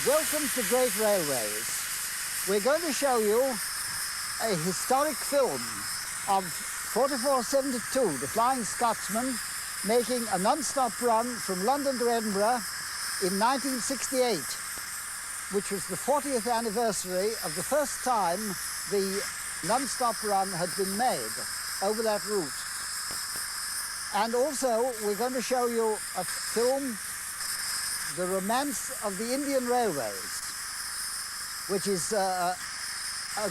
Welcome to Great Railways. We're going to show you a historic film of 4472, the Flying Scotsman, making a non-stop run from London to Edinburgh in 1968, which was the 40th anniversary of the first time the non-stop run had been made over that route. And also, we're going to show you a film, The Romance of the Indian Railways, which is a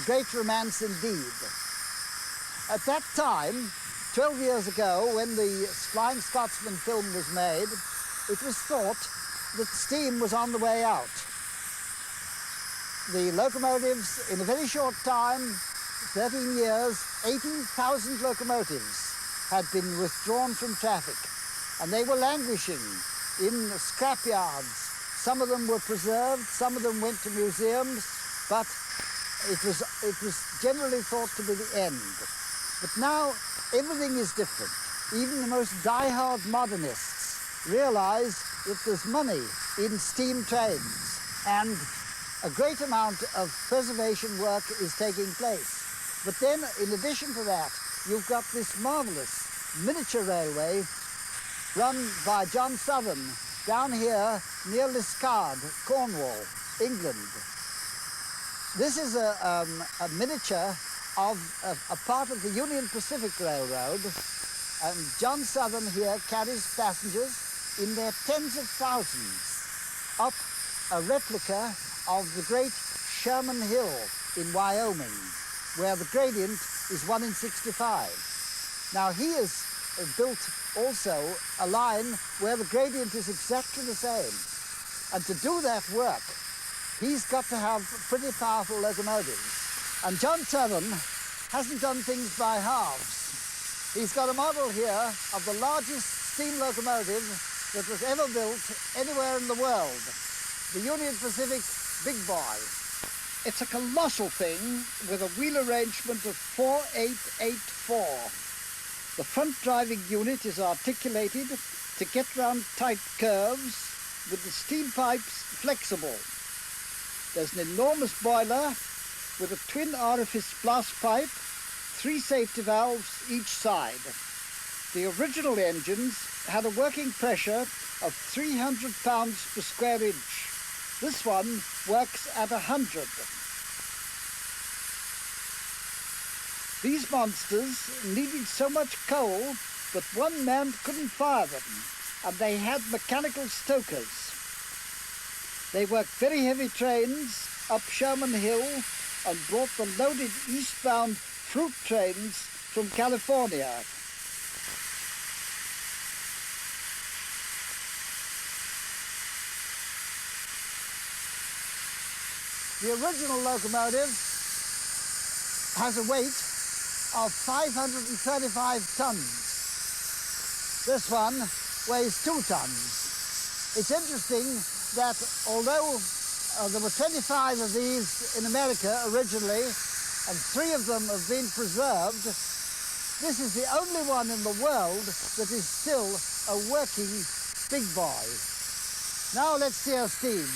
great romance indeed. At that time, 12 years ago, when the Flying Scotsman film was made, it was thought that steam was on the way out. The locomotives, in a very short time, 13 years, 18,000 locomotives had been withdrawn from traffic, and they were languishing in scrapyards. Some of them were preserved, some of them went to museums, but it was generally thought to be the end. But now everything is different. Even the most die-hard modernists realize that there's money in steam trains, and a great amount of preservation work is taking place. But then, in addition to that, you've got this marvelous miniature railway run by John Southern down here near Liscard, Cornwall, England. This is a miniature of a part of the Union Pacific Railroad, and John Southern here carries passengers in their tens of thousands up a replica of the great Sherman Hill in Wyoming, where the gradient is 1 in 65. Now he has built also a line where the gradient is exactly the same. And to do that work, he's got to have pretty powerful locomotives. And John Southern hasn't done things by halves. He's got a model here of the largest steam locomotive that was ever built anywhere in the world, the Union Pacific Big Boy. It's a colossal thing with a wheel arrangement of 4884. The front driving unit is articulated to get round tight curves with the steam pipes flexible. There's an enormous boiler with a twin orifice blast pipe, 3 safety valves each side. The original engines had a working pressure of 300 pounds per square inch. This one works at 100. These monsters needed so much coal that one man couldn't fire them, and they had mechanical stokers. They worked very heavy trains up Sherman Hill and brought the loaded eastbound fruit trains from California. The original locomotive has a weight of 535 tons. This one weighs 2 tons. It's interesting that although there were 25 of these in America originally, and 3 of them have been preserved, this is the only one in the world that is still a working big boy. Now let's see our steam.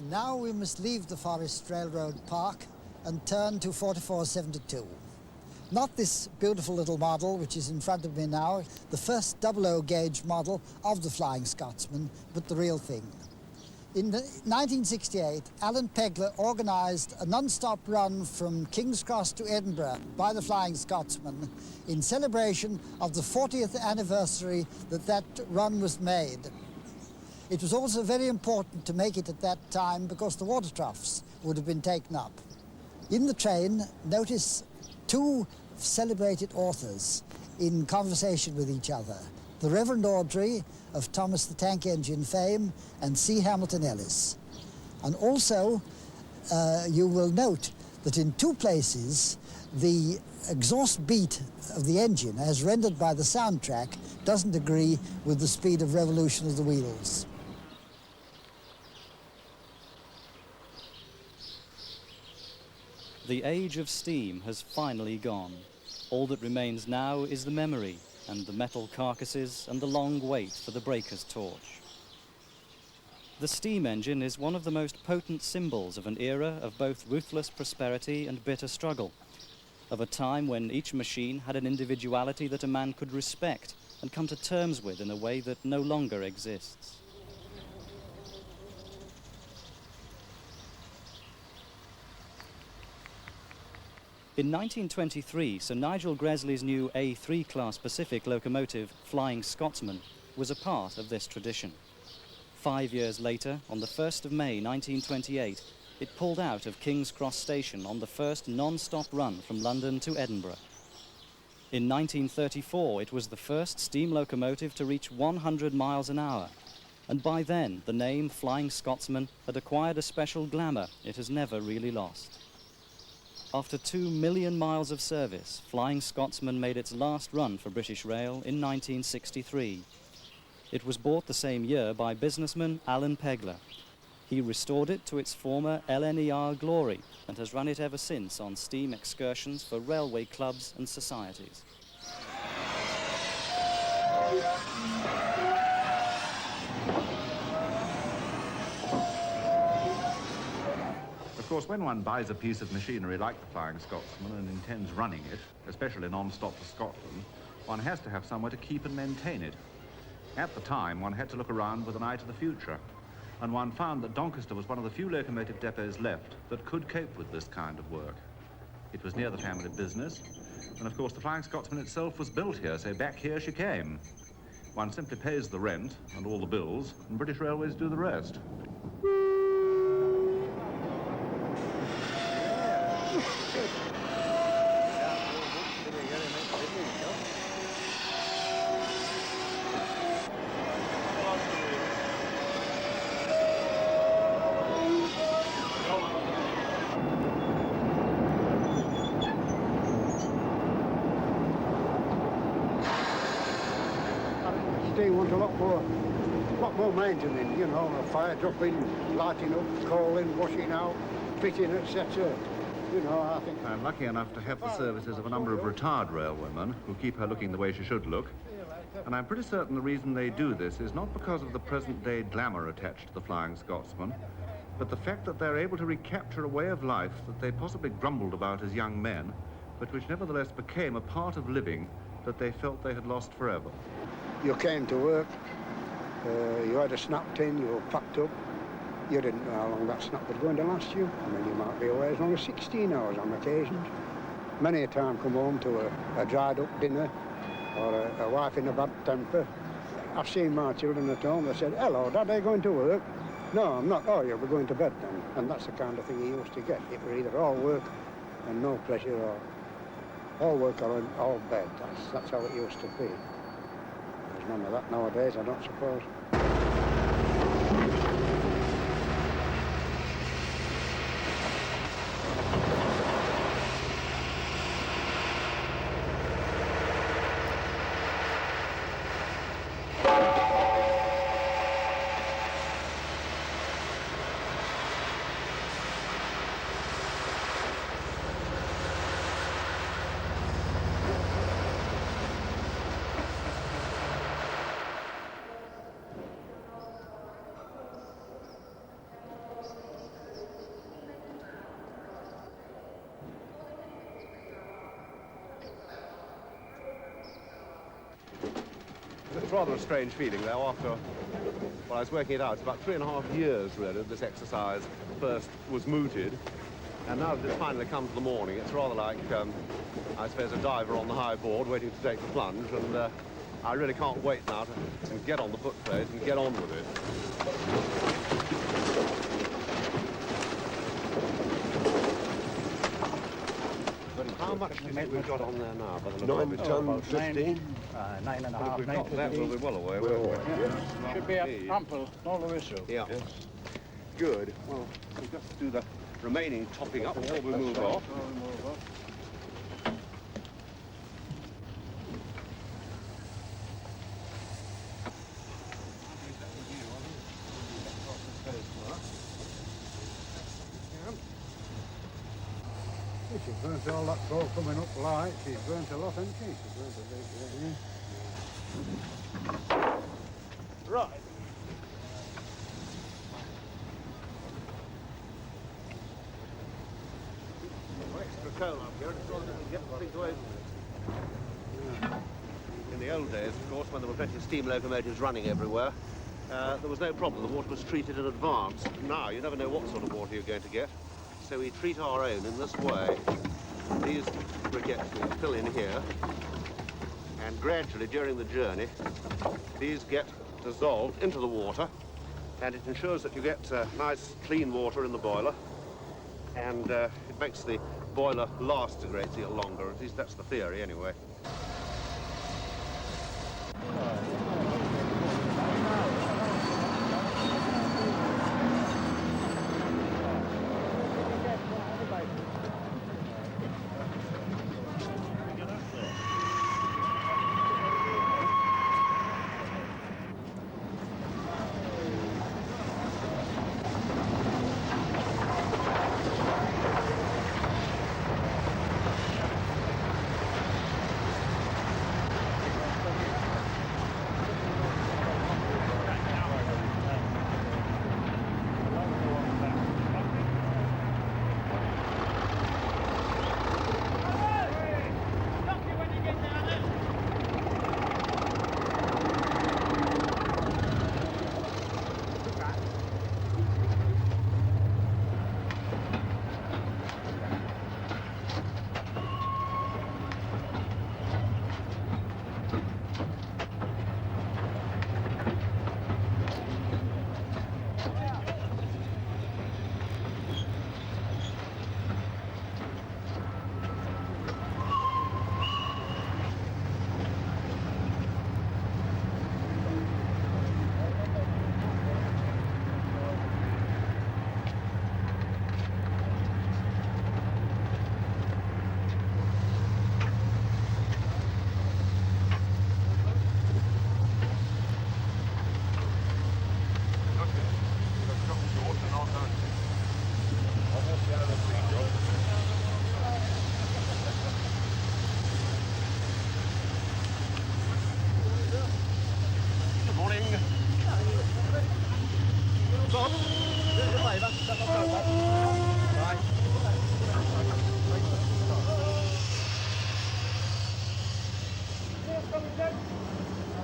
Now we must leave the Forest Railroad Park and turn to 4472. Not this beautiful little model which is in front of me now, the first 00 gauge model of the Flying Scotsman, but the real thing. In 1968, Alan Pegler organised a non-stop run from King's Cross to Edinburgh by the Flying Scotsman in celebration of the 40th anniversary that run was made. It was also very important to make it at that time because the water troughs would have been taken up. In the train, notice two celebrated authors in conversation with each other. The Reverend Audrey of Thomas the Tank Engine fame and C. Hamilton Ellis. And also, you will note that in two places, the exhaust beat of the engine, as rendered by the soundtrack, doesn't agree with the speed of revolution of the wheels. The age of steam has finally gone. All that remains now is the memory and the metal carcasses and the long wait for the breaker's torch. The steam engine is one of the most potent symbols of an era of both ruthless prosperity and bitter struggle, of a time when each machine had an individuality that a man could respect and come to terms with in a way that no longer exists. In 1923, Sir Nigel Gresley's new A3 class Pacific locomotive, Flying Scotsman, was a part of this tradition. 5 years later, on the 1st of May 1928, it pulled out of King's Cross Station on the first non-stop run from London to Edinburgh. In 1934, it was the first steam locomotive to reach 100 miles an hour, and by then the name Flying Scotsman had acquired a special glamour it has never really lost. After 2 million miles of service, Flying Scotsman made its last run for British Rail in 1963. It was bought the same year by businessman Alan Pegler. He restored it to its former LNER glory and has run it ever since on steam excursions for railway clubs and societies. Of course, when one buys a piece of machinery like the Flying Scotsman and intends running it, especially non-stop to Scotland, one has to have somewhere to keep and maintain it. At the time, one had to look around with an eye to the future, and one found that Doncaster was one of the few locomotive depots left that could cope with this kind of work. It was near the family business, and of course the Flying Scotsman itself was built here, so back here she came. One simply pays the rent and all the bills, and British Railways do the rest. They want a lot more maintenance, you know, fire dropping, lighting up, calling, washing out, fitting, etc. You know, I think... I'm lucky enough to have the services of a number of retired railwomen who keep her looking the way she should look. And I'm pretty certain the reason they do this is not because of the present-day glamour attached to the Flying Scotsman, but the fact that they're able to recapture a way of life that they possibly grumbled about as young men, but which nevertheless became a part of living that they felt they had lost forever. You came to work, you had a snap tin, you were packed up. You didn't know how long that snap was going to last you. I mean, you might be away as long as 16 hours on occasions. Many a time come home to a dried-up dinner or a wife in a bad temper. I've seen my children at home, they said, "Hello, Dad, are you going to work?" "No, I'm not." "Oh, you'll be going to bed then." And that's the kind of thing you used to get. It were either all work and no pleasure, or all work or all bed. That's how it used to be. There's none of that nowadays, I don't suppose. It's rather a strange feeling, though, after, well, I was working it out, it's about 3.5 years, really, this exercise first was mooted, and now that it's finally come to the morning, it's rather like, I suppose, a diver on the high board waiting to take the plunge, and I really can't wait now to get on the footplate and get on with it. How much do you think we've got on there now? By the look of it? 9 ton, 15? 9.5, We've got that, we'll be well away. Yeah. Should be ample all the way through. Yeah. Yes. Good. Well, we'll just do the remaining topping up before we move off. She's burnt all that coal coming up light. She's burnt a lot, hasn't she? She's burnt a big, Right. Extra coal up here, it's rather to get things away from it. In the old days, of course, when there were plenty of steam locomotives running everywhere, there was no problem. The water was treated in advance. Now, you never know what sort of water you're going to get. So we treat our own in this way. these briquettes we fill in here, and gradually during the journey, these get dissolved into the water, and it ensures that you get nice, clean water in the boiler, and it makes the boiler last a great deal longer. At least that's the theory, anyway.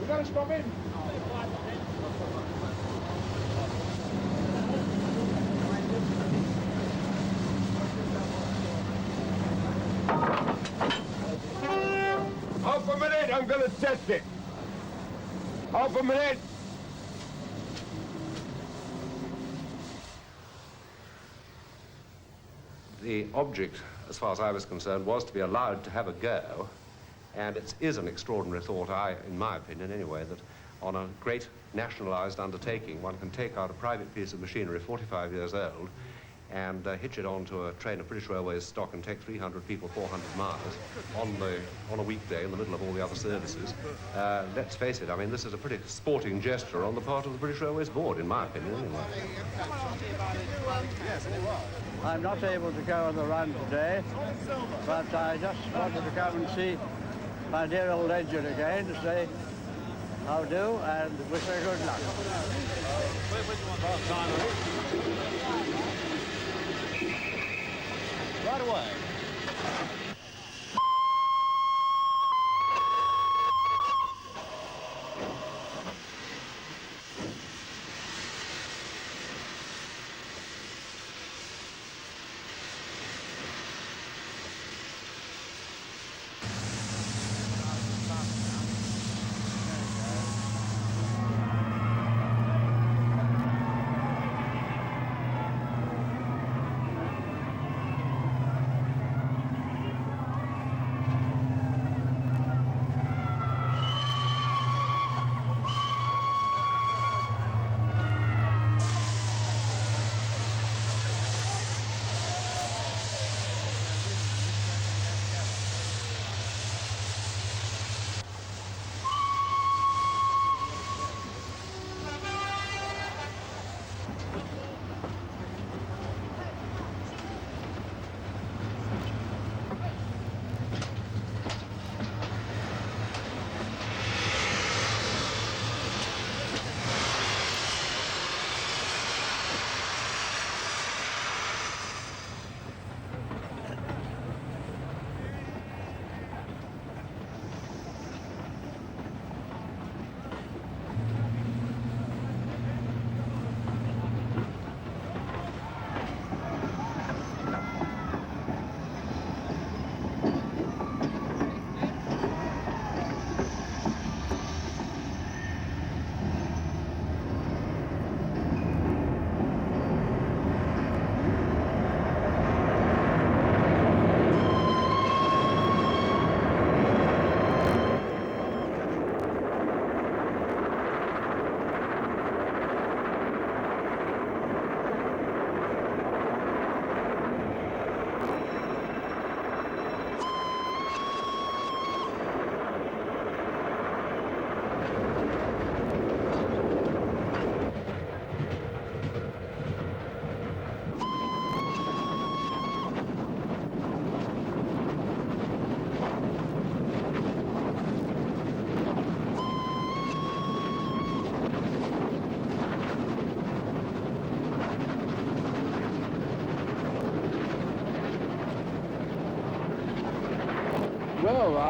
We gotta stop in. Half a minute, I'm gonna test it. Half a minute. The object, as far as I was concerned, was to be allowed to have a go. And it is an extraordinary thought, in my opinion anyway, that on a great nationalized undertaking, one can take out a private piece of machinery, 45 years old, and hitch it onto a train of British Railways stock and take 300 people 400 miles on a weekday in the middle of all the other services. Let's face it, I mean, this is a pretty sporting gesture on the part of the British Railways Board, in my opinion, anyway. I'm not able to go on the run today, but I just wanted to come and see my dear old engine again to say how do and wish her good luck. Right away.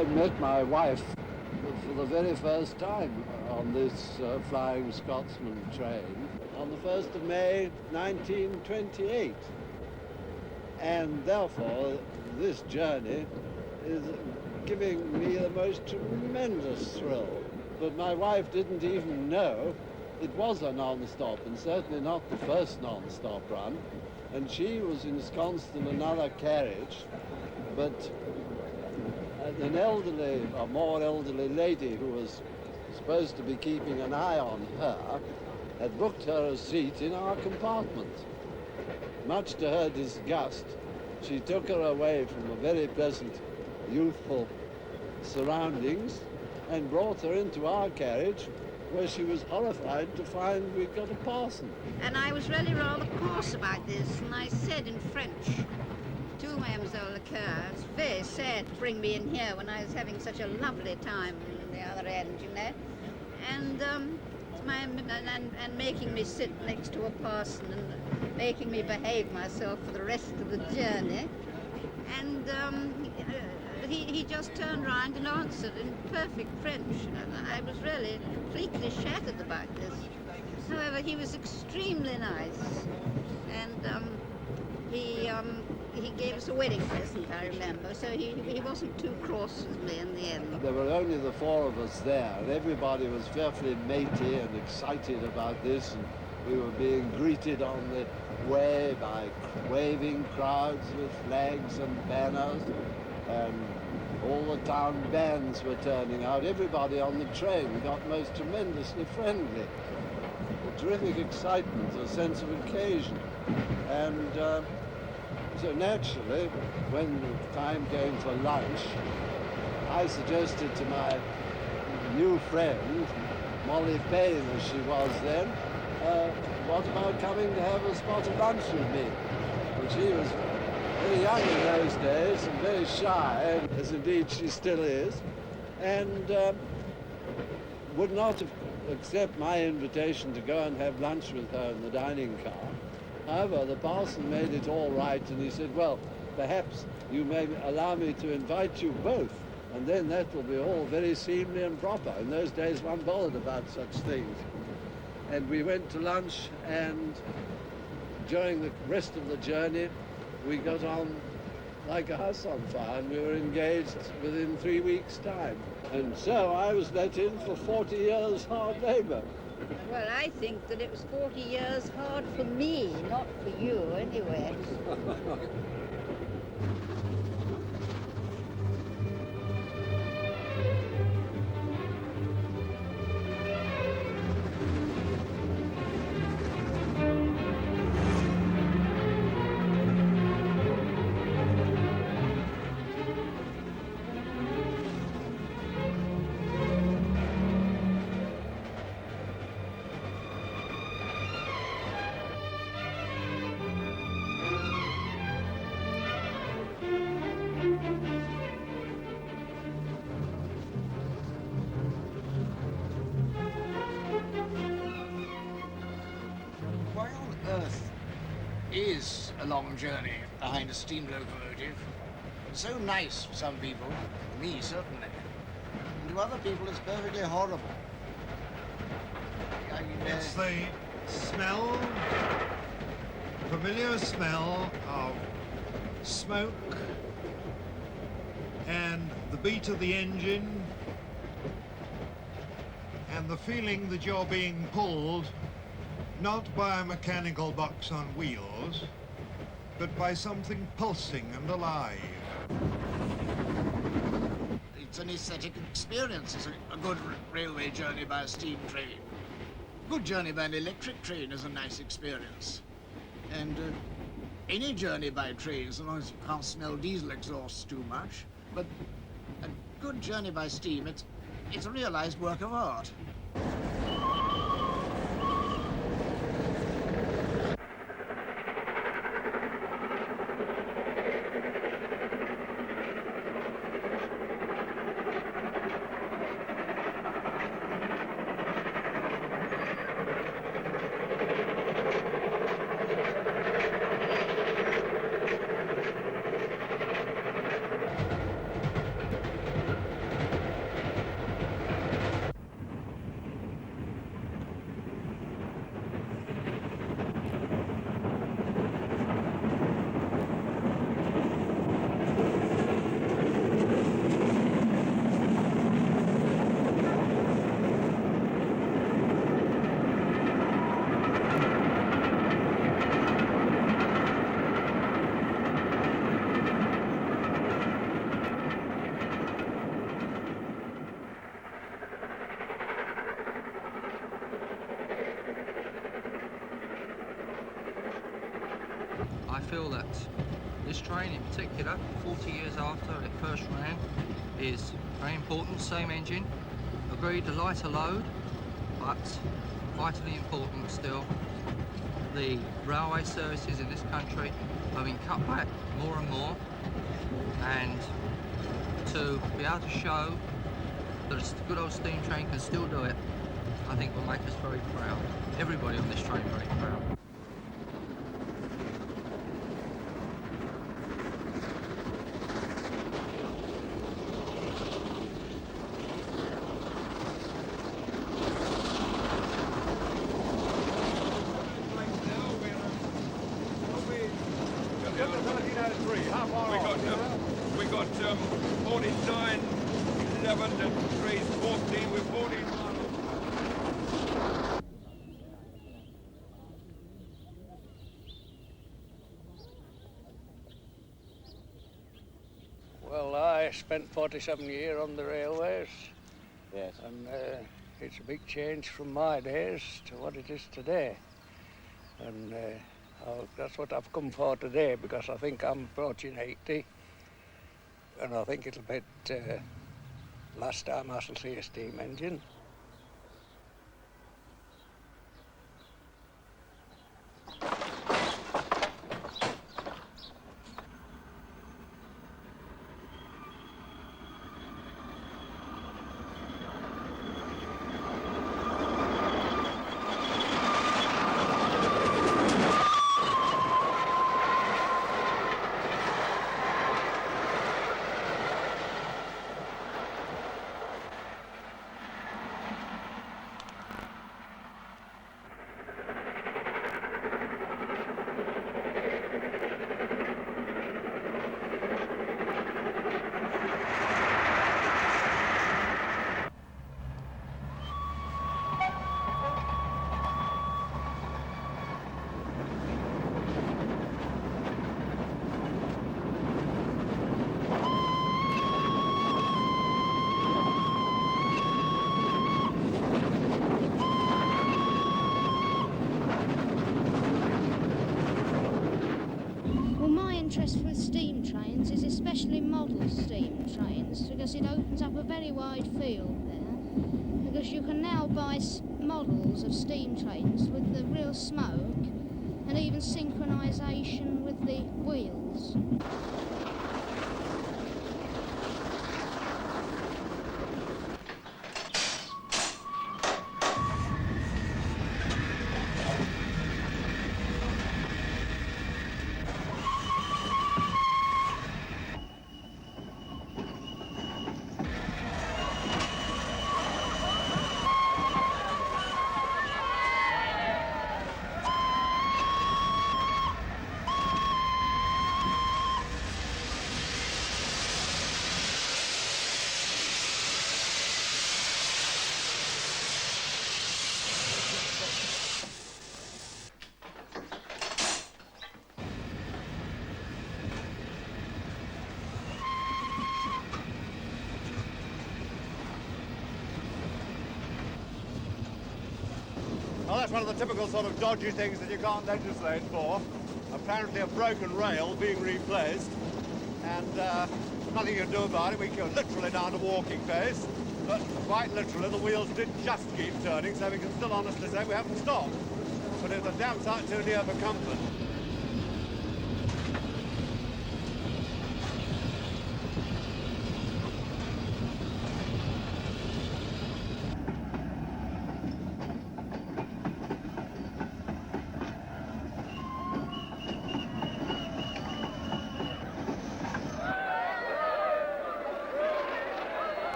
I met my wife for the very first time on this Flying Scotsman train on the 1st of May 1928. And therefore, this journey is giving me the most tremendous thrill. But my wife didn't even know it was a non-stop, and certainly not the first non-stop run. And she was ensconced in another carriage, but an elderly, a more elderly lady who was supposed to be keeping an eye on her had booked her a seat in our compartment. Much to her disgust, she took her away from a very pleasant, youthful surroundings and brought her into our carriage, where she was horrified to find we'd got a parson. And I was really rather cross about this, and I said in French to Mademoiselle Lecoeur, it's very sad to bring me in here when I was having such a lovely time on the other end, you know, and and making me sit next to a parson and making me behave myself for the rest of the journey. And he just turned round and answered in perfect French. And I was really completely shattered about this. However, he was extremely nice, and he gave us a wedding present, I remember, so he wasn't too cross with me in the end. There were only the four of us there, and everybody was fearfully matey and excited about this, and we were being greeted on the way by waving crowds with flags and banners, and all the town bands were turning out. Everybody on the train got most tremendously friendly. A terrific excitement, a sense of occasion, and so naturally, when the time came for lunch, I suggested to my new friend, Molly Payne as she was then, what about coming to have a spot of lunch with me? And she was very young in those days and very shy, as indeed she still is, and would not accept my invitation to go and have lunch with her in the dining car. However, the parson made it all right, and he said, well, perhaps you may allow me to invite you both, and then that will be all very seemly and proper. In those days, one bothered about such things. And we went to lunch, and during the rest of the journey, we got on like a house on fire, and we were engaged within 3 weeks' time. And so I was let in for 40 years hard labor. Well, I think that it was 40 years hard for me, not for you, anyway. Is a long journey behind a steam locomotive. It's so nice for some people, for me certainly, and to other people it's perfectly horrible. I mean, it's the smell, familiar smell of smoke and the beat of the engine and the feeling that you're being pulled not by a mechanical box on wheels, but by something pulsing and alive. It's an aesthetic experience. It's a good railway journey by a steam train. Good journey by an electric train is a nice experience. And any journey by train, as long as you can't smell diesel exhaust too much. But a good journey by steam, it's a realized work of art. feel that this train in particular, 40 years after it first ran, is very important. Same engine, agreed a lighter load, but vitally important still. The railway services in this country have been cut back more and more, and to be able to show that a good old steam train can still do it, I think will make us very proud. Everybody on this train very proud. We got 49, 11 and 3, 14 with 14 miles. Well, I spent 47 years on the railways. Yes. And it's a big change from my days to what it is today. And that's what I've come for today, because I think I'm approaching 80. And I think it'll be last time I shall see a steam engine. Interest with steam trains is especially model steam trains, because it opens up a very wide field there, because you can now buy models of steam trains with the real smoke and even synchronisation with the wheels. Well, that's one of the typical sort of dodgy things that you can't legislate for. Apparently a broken rail being replaced, and nothing you can do about it. We go literally down to walking pace, but quite literally the wheels did just keep turning, so we can still honestly say we haven't stopped. But it was a damn sight too near for comfort.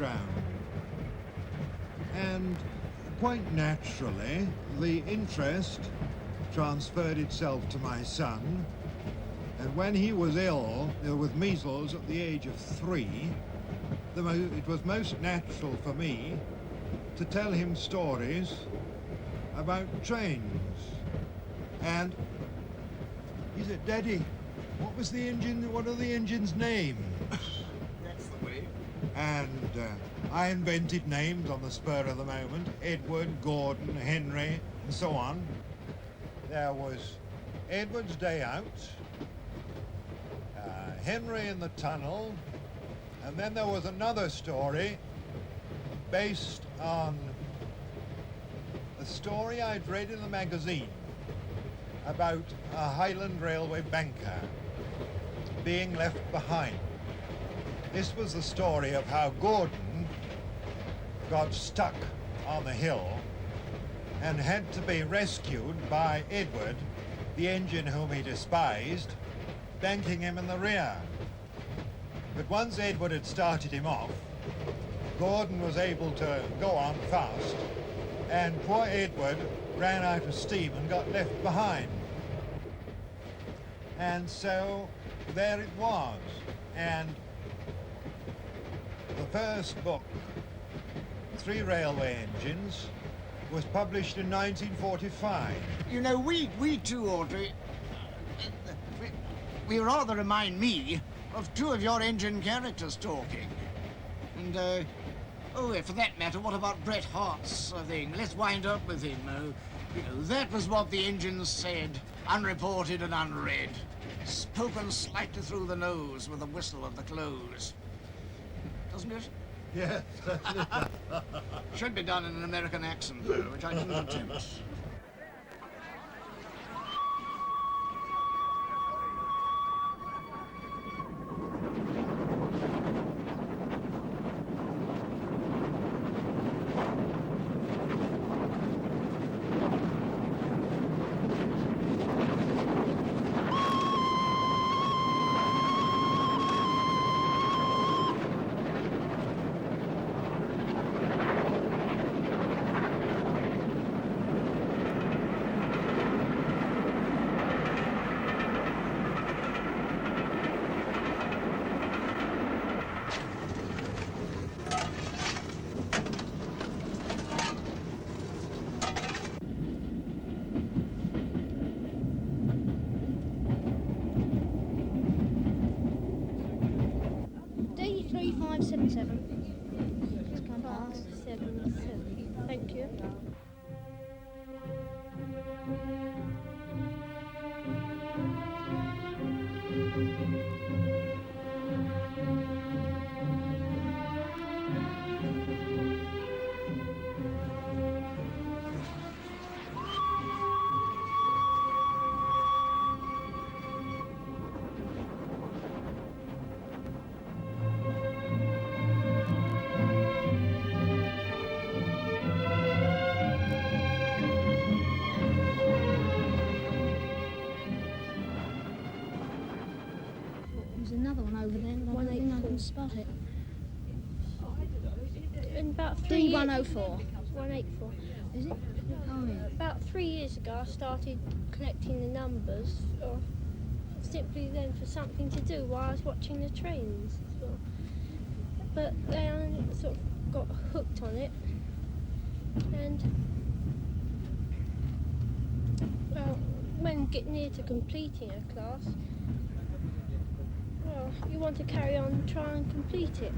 background. And quite naturally, the interest transferred itself to my son. And when he was ill with measles at the age of 3, it was most natural for me to tell him stories about trains. And he said, "Daddy, what was the engine, what are the engine's names?" That's the way. And I invented names on the spur of the moment: Edward, Gordon, Henry, and so on. There was Edward's Day Out, Henry in the Tunnel, and then there was another story based on a story I'd read in the magazine about a Highland Railway banker being left behind. This was the story of how Gordon got stuck on the hill and had to be rescued by Edward, the engine whom he despised, banking him in the rear. But once Edward had started him off, Gordon was able to go on fast, and poor Edward ran out of steam and got left behind. And so there it was. And the first book, 3 Railway Engines, was published in 1945. You know, we two, Audrey, we rather remind me of 2 of your engine characters talking. And, for that matter, what about Bret Hart's thing? Let's wind up with him. You know, that was what the engines said, unreported and unread. Spoken slightly through the nose with a whistle at the close. Doesn't it? Yes. Should be done in an American accent, though, which I didn't attempt. D3577. Just come past. 77. Thank you. There's another one over there, but I don't think I can spot it. In about 3 years... D104. 184. Is it? Oh, yeah. About 3 years ago, I started collecting the numbers, simply then for something to do while I was watching the trains as well. But then I sort of got hooked on it, and well, when you get near to completing a class, well, you want to carry on and try and complete it.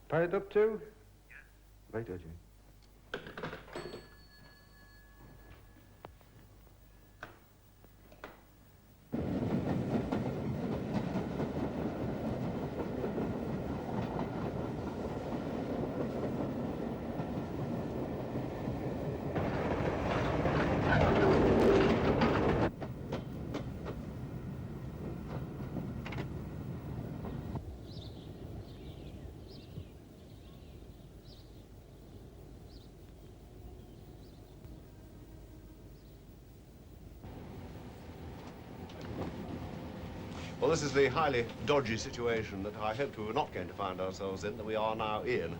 Tie it up too? Right, Edgy. Well, this is the highly dodgy situation that I hoped we were not going to find ourselves in, that we are now in.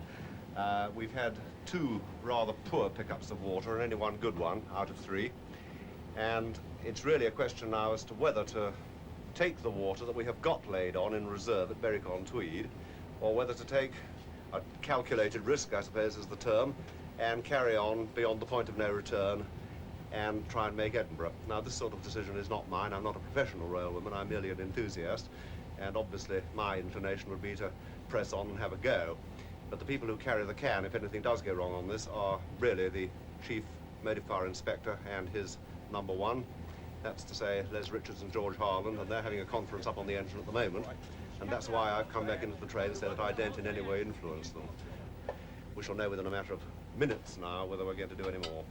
We've had 2 rather poor pickups of water and only 1 good one out of 3. And it's really a question now as to whether to take the water that we have got laid on in reserve at Berwick-on-Tweed, or whether to take a calculated risk, I suppose is the term, and carry on beyond the point of no return and try and make Edinburgh. Now, this sort of decision is not mine. I'm not a professional railwayman. I'm merely an enthusiast, and obviously my inclination would be to press on and have a go. But the people who carry the can, if anything does go wrong on this, are really the Chief Motive Power Inspector and his number 1. That's to say, Les Richards and George Harland, and they're having a conference up on the engine at the moment, and that's why I've come back into the train so that I don't in any way influence them. We shall know within a matter of minutes now whether we're going to do any more.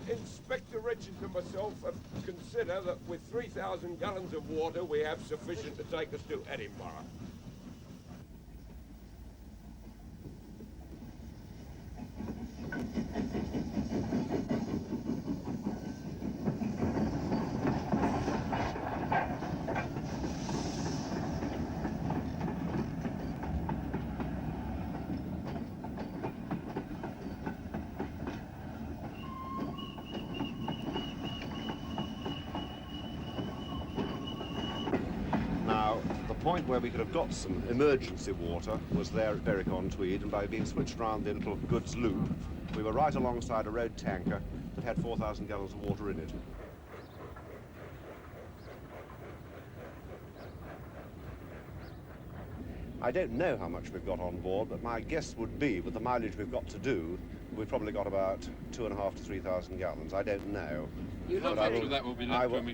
Inspector Richards and myself consider that with 3,000 gallons of water we have sufficient to take us to Edinburgh. The point where we could have got some emergency water was there at Berwick-on-Tweed, and by being switched round the little goods loop, we were right alongside a road tanker that had 4,000 gallons of water in it. I don't know how much we've got on board, but my guess would be, with the mileage we've got to do, we've probably got about 2,500 to 3,000 gallons. I don't know. You look I very... will, that will be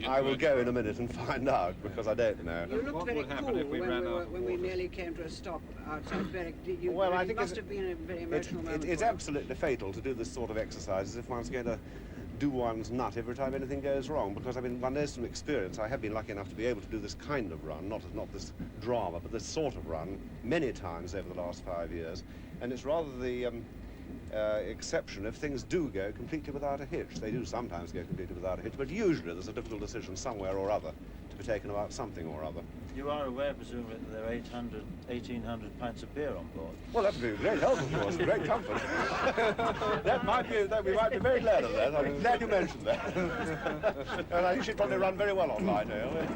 I will go in a minute and find out, because I don't know. You looked very cool when we nearly came to a stop outside Berwick. Well, I think must have been a very emotional moment. It's absolutely fatal to do this sort of exercise as if one's going to do one's nut every time anything goes wrong, because I mean, one knows from experience, I have been lucky enough to be able to do this kind of run, not this drama, but this sort of run many times over the last 5 years, and it's rather the exception if things do go completely without a hitch. They do sometimes go completely without a hitch, but usually there's a difficult decision somewhere or other to be taken about something or other. You are aware, presumably, that there are 1,800 pints of beer on board? Well, that would be a great help, of course, a great comfort. We might be very glad of that. I'm glad you mentioned that. And I think she'd probably run very well on light ale.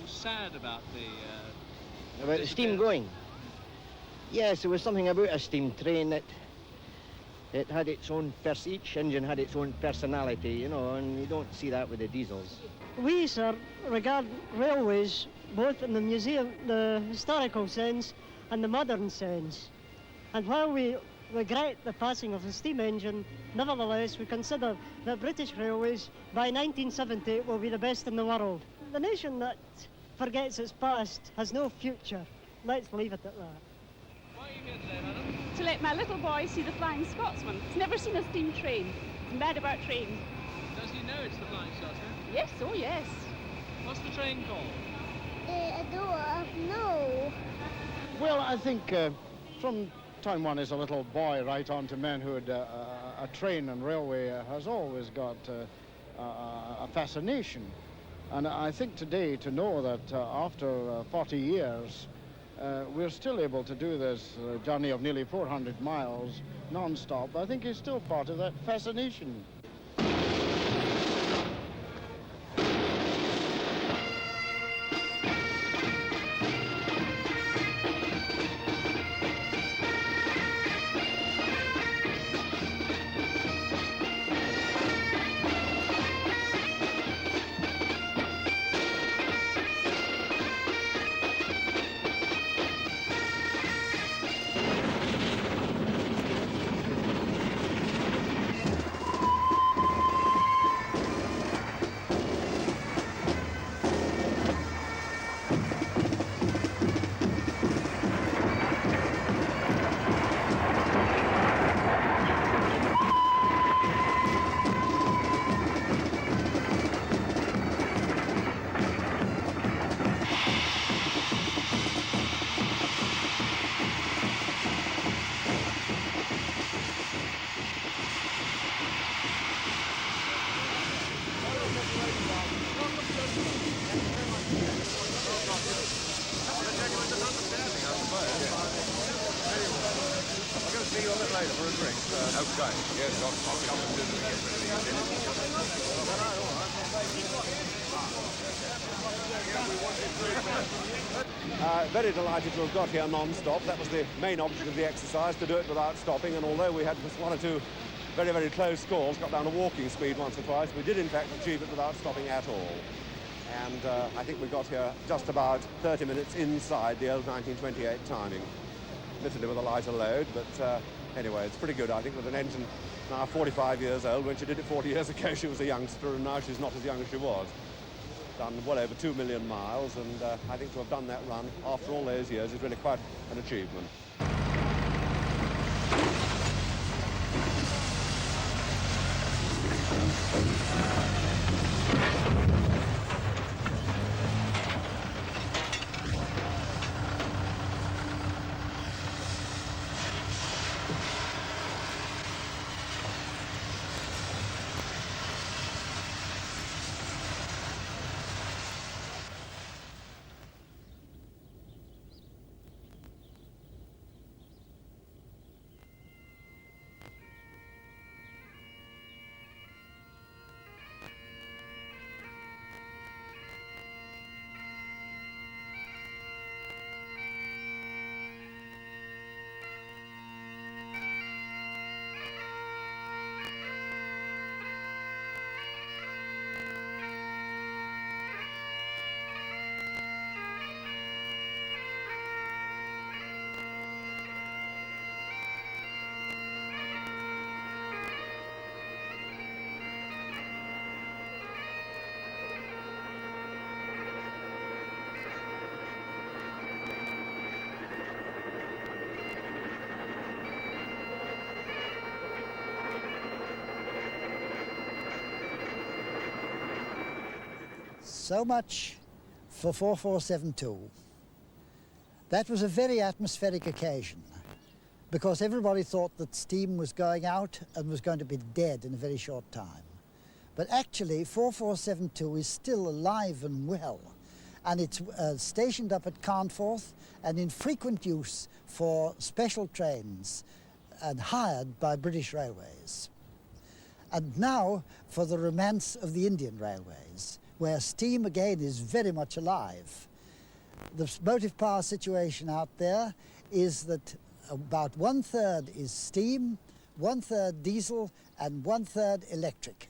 Sad about the steam going. Yes, there was something about a steam train that it had its own each engine had its own personality, you know, and you don't see that with the diesels. We, sir, regard railways both in the museum, the historical sense and the modern sense. And while we regret the passing of the steam engine, nevertheless we consider that British Railways by 1970 will be the best in the world. The nation that forgets its past has no future. Let's leave it at that. Why are you here today, madam? To let my little boy see the Flying Scotsman. He's never seen a steam train. He's mad about trains. Does he know it's the Flying Scotsman? Yes, oh yes. What's the train called? I don't know. Well, I think from time one as a little boy right on to manhood, a train and railway has always got a fascination. And I think today to know that after 40 years, we're still able to do this journey of nearly 400 miles non-stop, I think is still part of that fascination. see you a bit later for a drink. Okay, yes, I'll come and do Very delighted to have got here non-stop. That was the main object of the exercise, to do it without stopping, and although we had one or two very, very close calls, got down to walking speed once or twice, we did in fact achieve it without stopping at all. And I think we got here just about 30 minutes inside the old 1928 timing. Admittedly with a lighter load, but anyway, it's pretty good, I think, with an engine now 45 years old. When she did it 40 years ago, she was a youngster, and now she's not as young as she was. Done well over 2 million miles, and I think to have done that run after all those years is really quite an achievement. So much for 4472. That was a very atmospheric occasion because everybody thought that steam was going out and was going to be dead in a very short time. But actually 4472 is still alive and well, and it's stationed up at Carnforth and in frequent use for special trains and hired by British Railways. And now for the romance of the Indian Railways, where steam again is very much alive. The motive power situation out there is that about 1/3 is steam, 1/3 diesel, and 1/3 electric.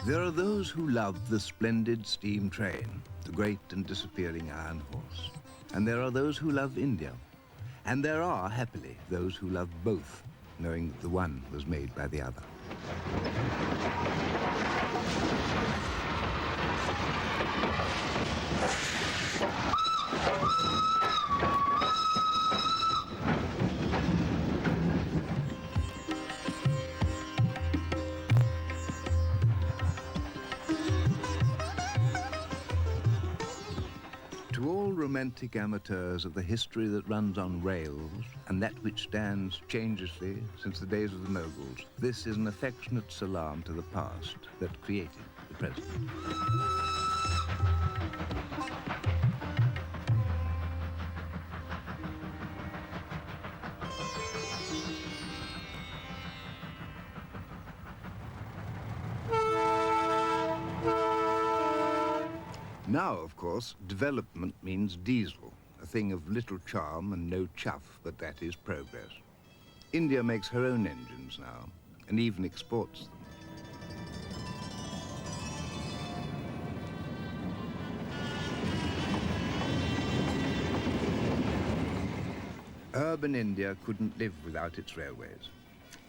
There are those who love the splendid steam train, the great and disappearing iron horse. And there are those who love India. And there are, happily, those who love both, knowing that the one was made by the other. Romantic amateurs of the history that runs on rails and that which stands changelessly since the days of the Moguls, this is an affectionate salam to the past that created the present. Now, of course, development means diesel, a thing of little charm and no chuff, but that is progress. India makes her own engines now, and even exports them. Urban India couldn't live without its railways.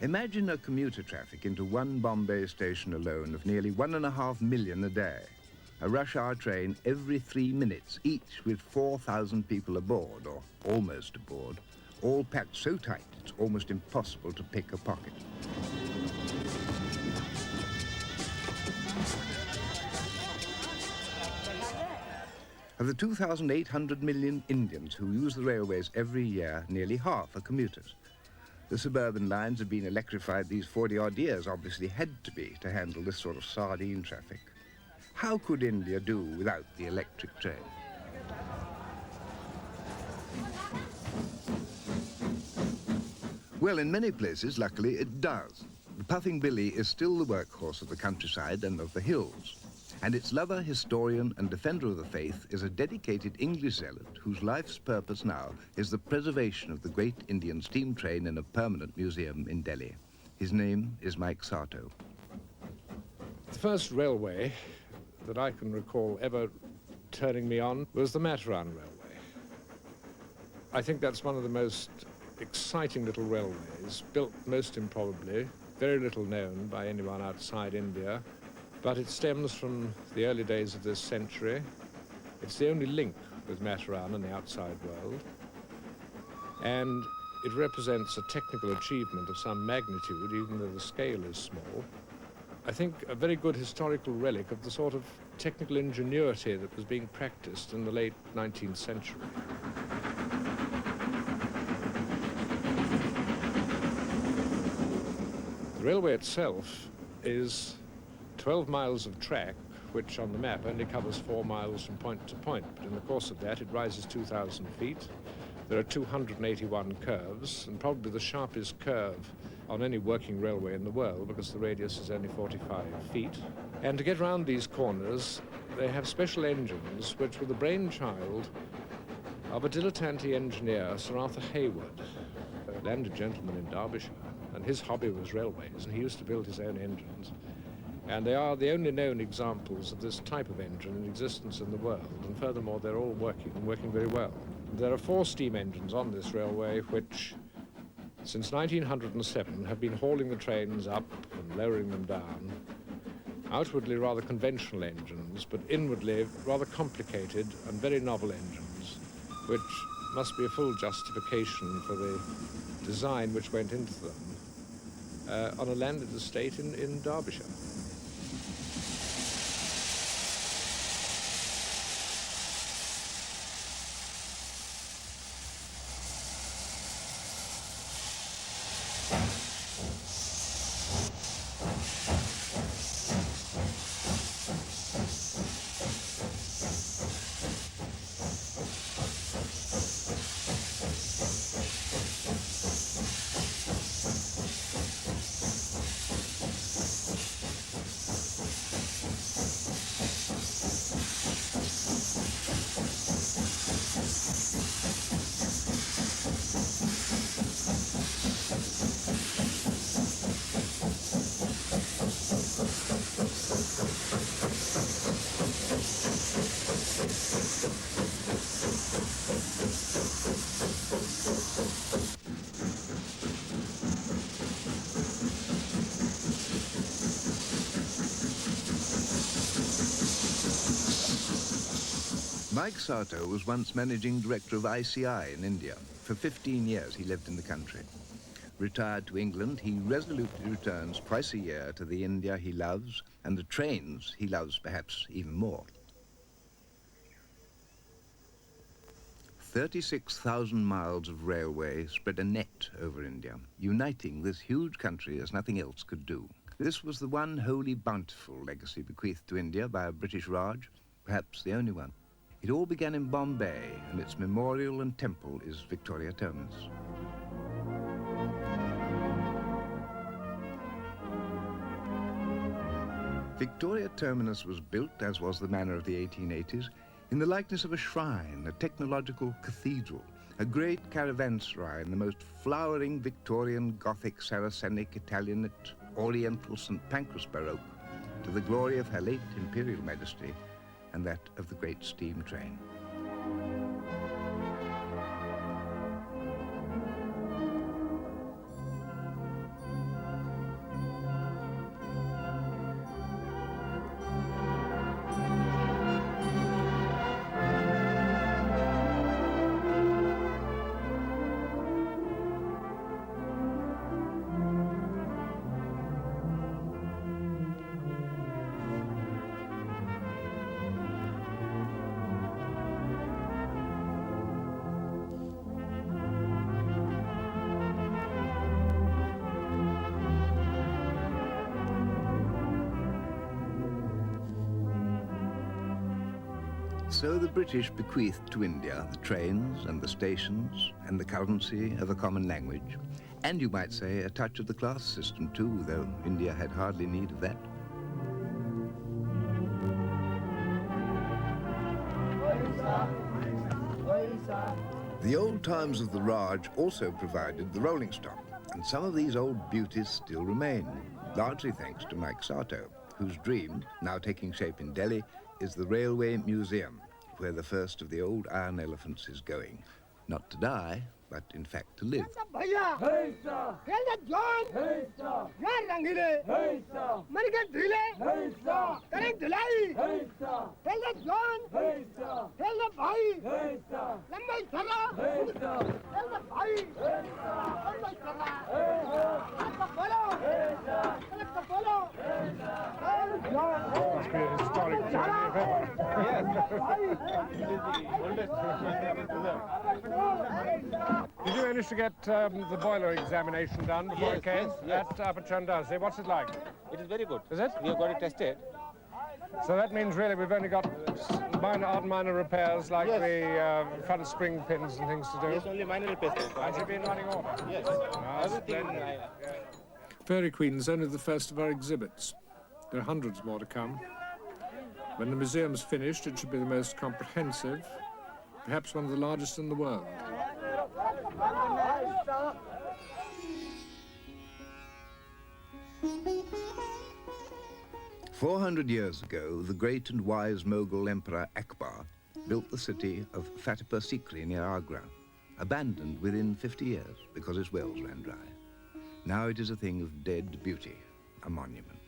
Imagine a commuter traffic into one Bombay station alone of nearly 1.5 million a day. A rush-hour train every 3 minutes, each with 4,000 people aboard, or almost aboard, all packed so tight it's almost impossible to pick a pocket. Of the 2,800 million Indians who use the railways every year, nearly half are commuters. The suburban lines have been electrified these 40-odd years, obviously had to be, to handle this sort of sardine traffic. How could India do without the electric train? Well, in many places, luckily, it does. The puffing billy is still the workhorse of the countryside and of the hills. And its lover, historian and defender of the faith is a dedicated English zealot whose life's purpose now is the preservation of the great Indian steam train in a permanent museum in Delhi. His name is Mike Sato. The first railway that I can recall ever turning me on was the Mataran Railway. I think that's one of the most exciting little railways, built most improbably, very little known by anyone outside India. But it stems from the early days of this century. It's the only link with Mataran and the outside world. And it represents a technical achievement of some magnitude, even though the scale is small. I think a very good historical relic of the sort of technical ingenuity that was being practiced in the late 19th century. The railway itself is 12 miles of track, which on the map only covers 4 miles from point to point, but in the course of that it rises 2,000 feet. There are 281 curves, and probably the sharpest curve on any working railway in the world, because the radius is only 45 feet. And to get round these corners, they have special engines, which were the brainchild of a dilettante engineer, Sir Arthur Hayward, a landed gentleman in Derbyshire, and his hobby was railways, and he used to build his own engines. And they are the only known examples of this type of engine in existence in the world, and furthermore they're all working, and working very well. There are 4 steam engines on this railway which, since 1907, have been hauling the trains up and lowering them down. Outwardly rather conventional engines, but inwardly rather complicated and very novel engines, which must be a full justification for the design which went into them on a landed estate in Derbyshire. Mike Sato was once managing director of ICI in India. For 15 years he lived in the country. Retired to England, he resolutely returns twice a year to the India he loves and the trains he loves perhaps even more. 36,000 miles of railway spread a net over India, uniting this huge country as nothing else could do. This was the one wholly bountiful legacy bequeathed to India by a British Raj, perhaps the only one. It all began in Bombay, and its memorial and temple is Victoria Terminus. Victoria Terminus was built, as was the manner of the 1880s, in the likeness of a shrine, a technological cathedral, a great caravanserai, the most flowering Victorian Gothic Saracenic Italianate Oriental St. Pancras Baroque, to the glory of Her late Imperial Majesty and that of the great steam train. So the British bequeathed to India the trains and the stations and the currency of a common language. And you might say a touch of the class system too, though India had hardly need of that. The old times of the Raj also provided the rolling stock, and some of these old beauties still remain, largely thanks to Mike Sato, whose dream, now taking shape in Delhi, is the Railway Museum, where the first of the old iron elephants is going. Not to die, but in fact to live. Must be a historic journey, Did you manage to get the boiler examination done before it came? Yes. At Upper Chandazi? What's it like? It is very good. Is it? We have got it tested. So that means really we've only got minor repairs like the front spring pins and things to do. Yes, only minor repairs. Has it been running order? Yes. Everything. Fairy Queen is only the first of our exhibits. There are hundreds more to come. When the museum's finished, it should be the most comprehensive, perhaps one of the largest in the world. "400 years ago, the great and wise Mughal Emperor Akbar built the city of Fatehpur Sikri near Agra, abandoned within 50 years because its wells ran dry. Now it is a thing of dead beauty, a monument.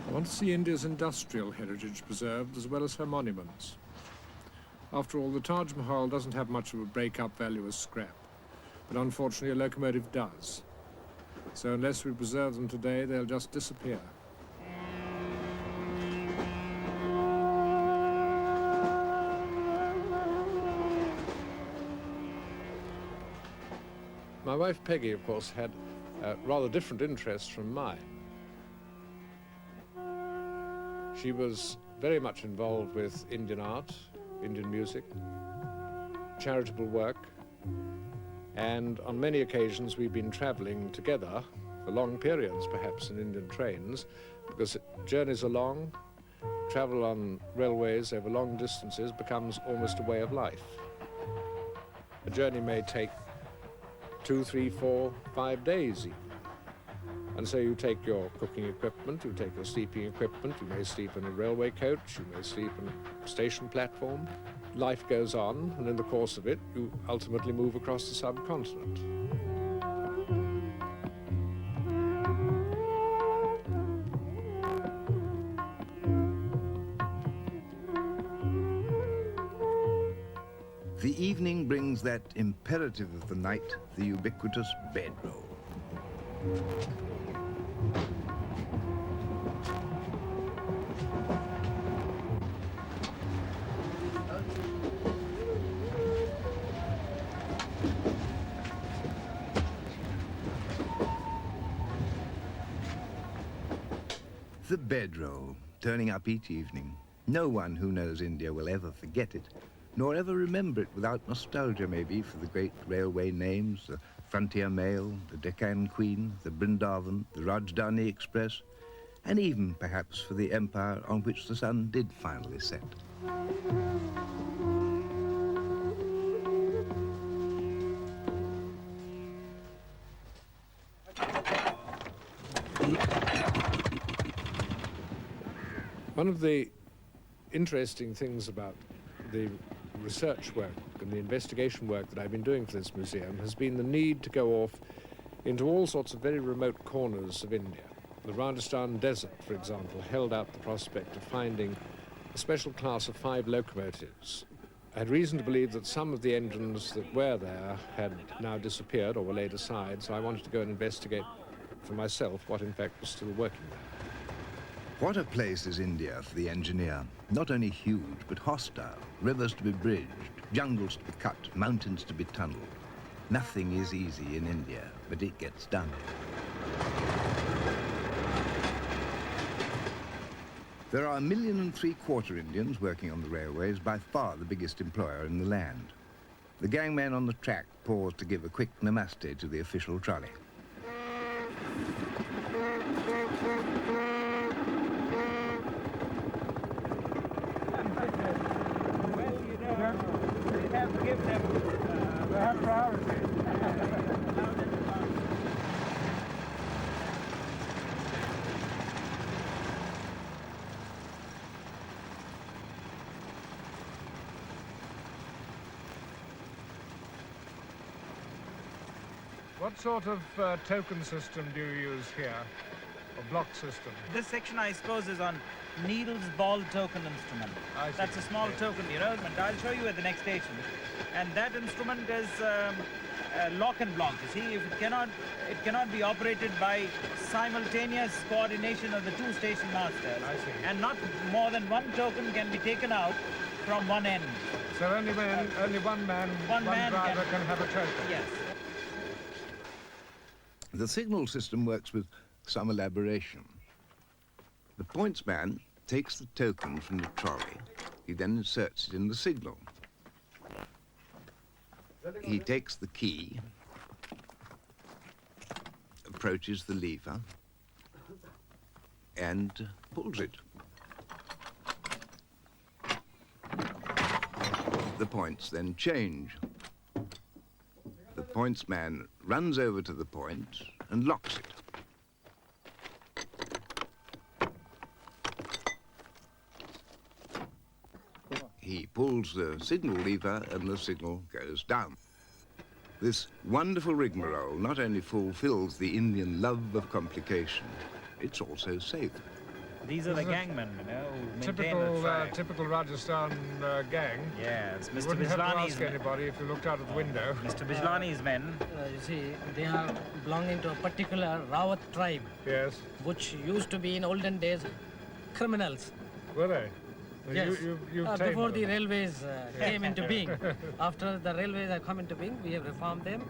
I want to see India's industrial heritage preserved as well as her monuments. After all, the Taj Mahal doesn't have much of a break-up value as scrap, but unfortunately a locomotive does. So unless we preserve them today, they'll just disappear. My wife Peggy, of course, had rather different interests from mine. She was very much involved with Indian art, Indian music, charitable work, and on many occasions we've been traveling together for long periods, perhaps in Indian trains, because journeys are long, travel on railways over long distances becomes almost a way of life. A journey may take 2, 3, 4, 5 days even. And so you take your cooking equipment, you take your sleeping equipment, you may sleep in a railway coach, you may sleep in a station platform. Life goes on, and in the course of it, you ultimately move across the subcontinent. The evening brings that imperative of the night, the ubiquitous bedroll. The bedroll, turning up each evening. No one who knows India will ever forget it, nor ever remember it without nostalgia, maybe, for the great railway names, the Frontier Mail, the Deccan Queen, the Brindavan, the Rajdhani Express, and even, perhaps, for the empire on which the sun did finally set. One of the interesting things about the research work and the investigation work that I've been doing for this museum has been the need to go off into all sorts of very remote corners of India. The Rajasthan desert, for example, held out the prospect of finding a special class of 5 locomotives. I had reason to believe that some of the engines that were there had now disappeared or were laid aside, so I wanted to go and investigate for myself what in fact was still working there. What a place is India for the engineer. Not only huge, but hostile. Rivers to be bridged, jungles to be cut, mountains to be tunneled. Nothing is easy in India, but it gets done. There are 1.75 million Indians working on the railways, by far the biggest employer in the land. The gangmen on the track pause to give a quick namaste to the official trolley. We have to give them, we have priority. What sort of token system do you use here, or block system? This section, I suppose, is on Needle's ball token instrument. That's a small token, you know, and I'll show you at the next station. And that instrument is lock and block. You see, if it cannot be operated by simultaneous coordination of the two station masters. I see. And not more than one token can be taken out from one end. So only one driver can have a token? Yes. The signal system works with some elaboration. The pointsman takes the token from the trolley. He then inserts it in the signal. He takes the key, approaches the lever, and pulls it. The points then change. The pointsman runs over to the point and locks it. He pulls the signal lever and the signal goes down. This wonderful rigmarole not only fulfills the Indian love of complication, it's also safe. These are the gangmen, you know, who maintain the track. Typical Rajasthan gang. Yes, You Mr. wouldn't have to Bijlani's ask men. anybody if you looked out of the window. Mr. Bijlani's men. You see, they are belonging to a particular Rawat tribe. Yes. Which used to be in olden days criminals. Were they? Yes. You've tamed before them. the railways came into being. After the railways have come into being, we have reformed them.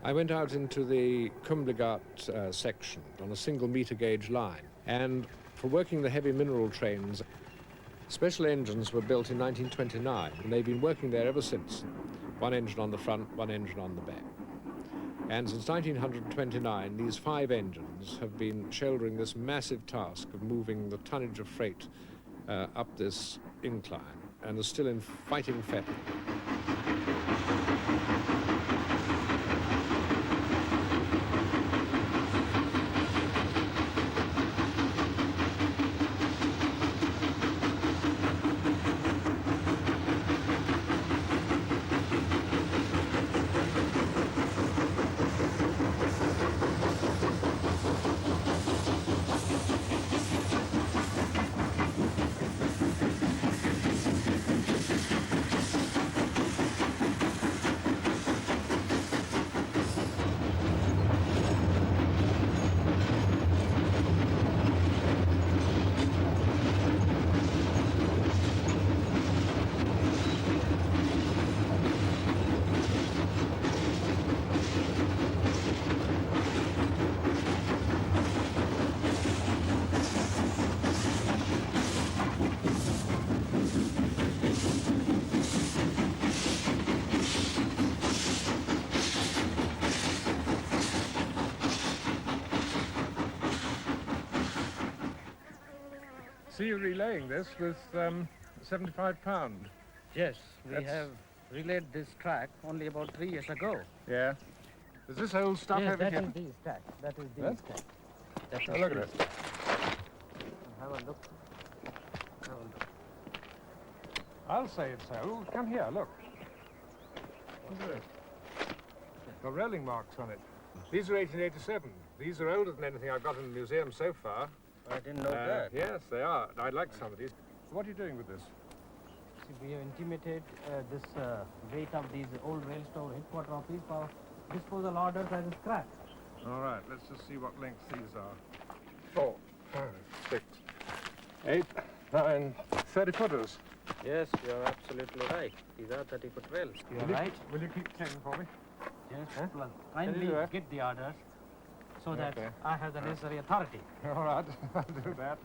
I went out into the Kumbligat section on a single meter gauge line, and for working the heavy mineral trains, special engines were built in 1929, and they've been working there ever since. One engine on the front, one engine on the back. And since 1929, these 5 engines have been shouldering this massive task of moving the tonnage of freight up this incline, and are still in fighting fettle. See you relaying this with 75 pound. Yes, we have relayed this track only about 3 years ago. Yeah. Is this old stuff Yes, over that here? is these track. That is these Huh? track. That Oh, is look at these. it. Have a look. Have a look. I'll say it's old. Come here, look. What's this? Got rolling marks on it. These are 1887. These are older than anything I've got in the museum so far. I didn't know that. Yes, they are. I'd like some of these. What are you doing with this? See, we have intimated this weight of these old rail store headquarter office for disposal orders as scrap. All right, let's just see what length these are. 4, 5, 6, 8, 9, 30 footers. Yes, you are absolutely right. These are 30-foot rails. You are right. Will you keep checking for me? Yes, Huh? well, Can you kindly do that? get the orders. so that Okay. I have the necessary authority. All right, I'll do that.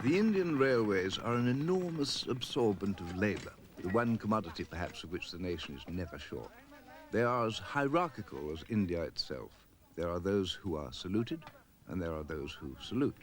The Indian railways are an enormous absorbent of labour, the one commodity perhaps of which the nation is never short. They are as hierarchical as India itself. There are those who are saluted, and there are those who salute.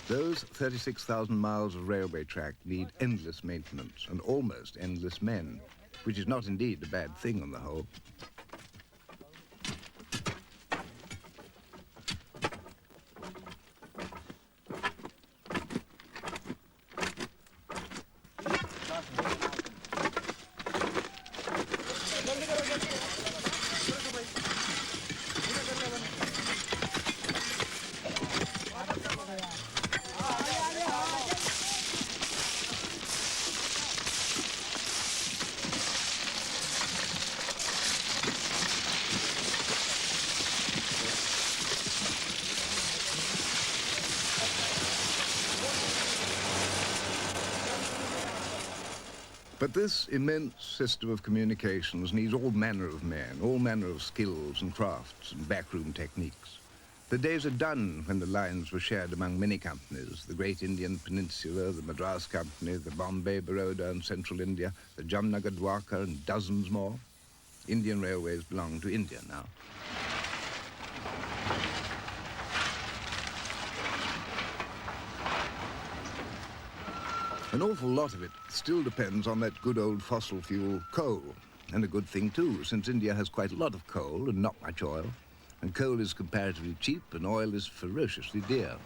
Those 36,000 miles of railway track need endless maintenance and almost endless men, which is not indeed a bad thing on the whole. But this immense system of communications needs all manner of men, all manner of skills and crafts and backroom techniques. The days are done when the lines were shared among many companies, the Great Indian Peninsula, the Madras Company, the Bombay, Baroda and Central India, the Jamnagar Dwarka and dozens more. Indian railways belong to India now. An awful lot of it still depends on that good old fossil fuel, coal. And a good thing too, since India has quite a lot of coal and not much oil. And coal is comparatively cheap and oil is ferociously dear.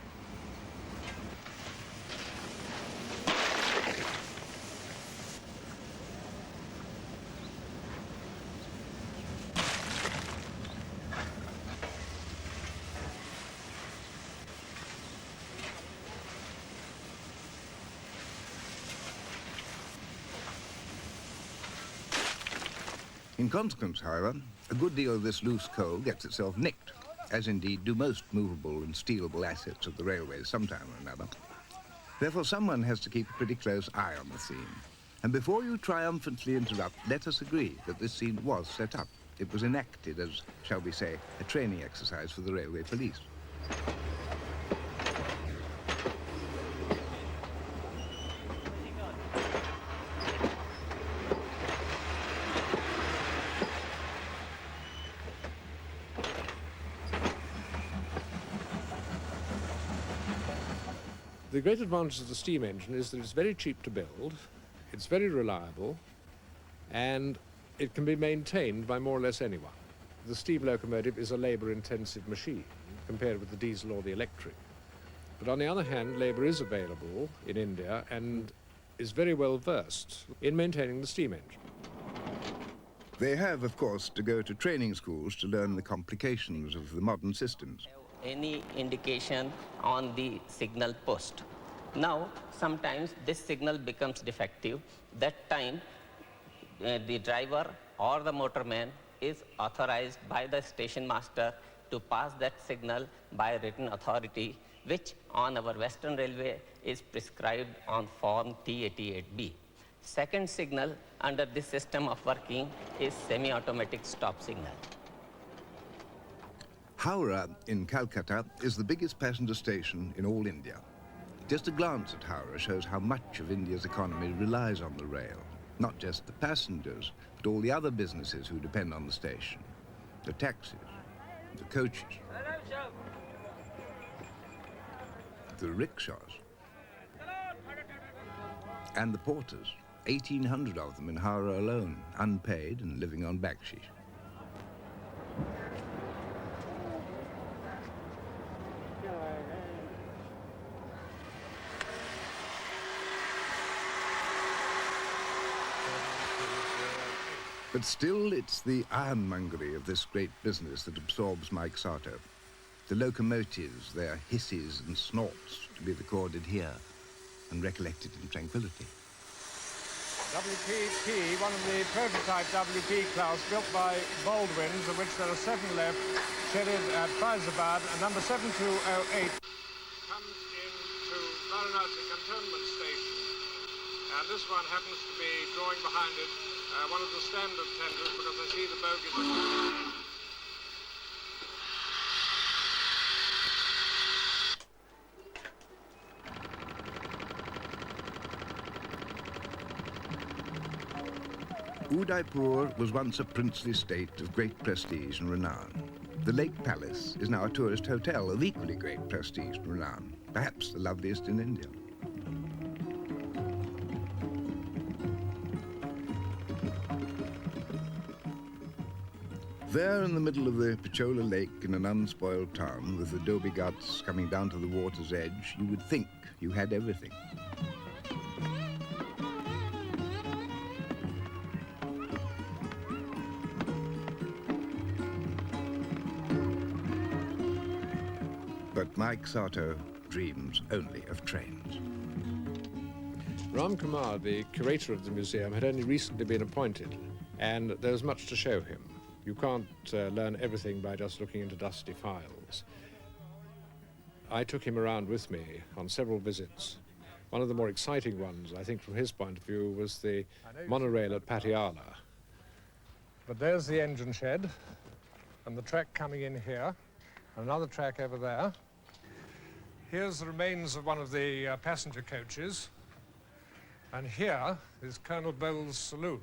In consequence, however, a good deal of this loose coal gets itself nicked, as indeed do most movable and stealable assets of the railways sometime or another. Therefore, someone has to keep a pretty close eye on the scene. And before you triumphantly interrupt, let us agree that this scene was set up. It was enacted as, shall we say, a training exercise for the railway police. The great advantage of the steam engine is that it's very cheap to build, it's very reliable, and it can be maintained by more or less anyone. The steam locomotive is a labor-intensive machine compared with the diesel or the electric. But on the other hand, labor is available in India and is very well versed in maintaining the steam engine. They have, of course, to go to training schools to learn the complications of the modern systems. Any indication on the signal post. Now, sometimes this signal becomes defective. That time, the driver or the motorman is authorized by the station master to pass that signal by written authority, which on our Western Railway is prescribed on Form T88B. Second signal under this system of working is semi-automatic stop signal. Howrah in Calcutta is the biggest passenger station in all India. Just a glance at Howrah shows how much of India's economy relies on the rail. Not just the passengers, but all the other businesses who depend on the station. The taxis, the coaches, the rickshaws, and the porters. 1,800 of them in Howrah alone, unpaid and living on backsheesh. But still, it's the ironmongery of this great business that absorbs Mike Sato. The locomotives, their hisses and snorts, to be recorded here and recollected in tranquility. WPP, one of the prototype WP class built by Baldwin's, of which there are 7 left, shedded at Faizabad, and number 7208 comes into Varanasi Cantonment Station. And this one happens to be drawing behind it one of the standard tenders, because I see the bogies. Udaipur was once a princely state of great prestige and renown. The Lake Palace is now a tourist hotel of equally great prestige and renown, perhaps the loveliest in India. There in the middle of the Pichola Lake in an unspoiled town with the Dhobi Ghats coming down to the water's edge, you would think you had everything. But Mike Sato dreams only of trains. Ram Kumar, the curator of the museum, had only recently been appointed, and there was much to show him. You can't learn everything by just looking into dusty files. I took him around with me on several visits. One of the more exciting ones, I think, from his point of view, was the monorail at Patiala. But there's the engine shed, and the track coming in here, and another track over there. Here's the remains of one of the passenger coaches, and here is Colonel Bowles' saloon,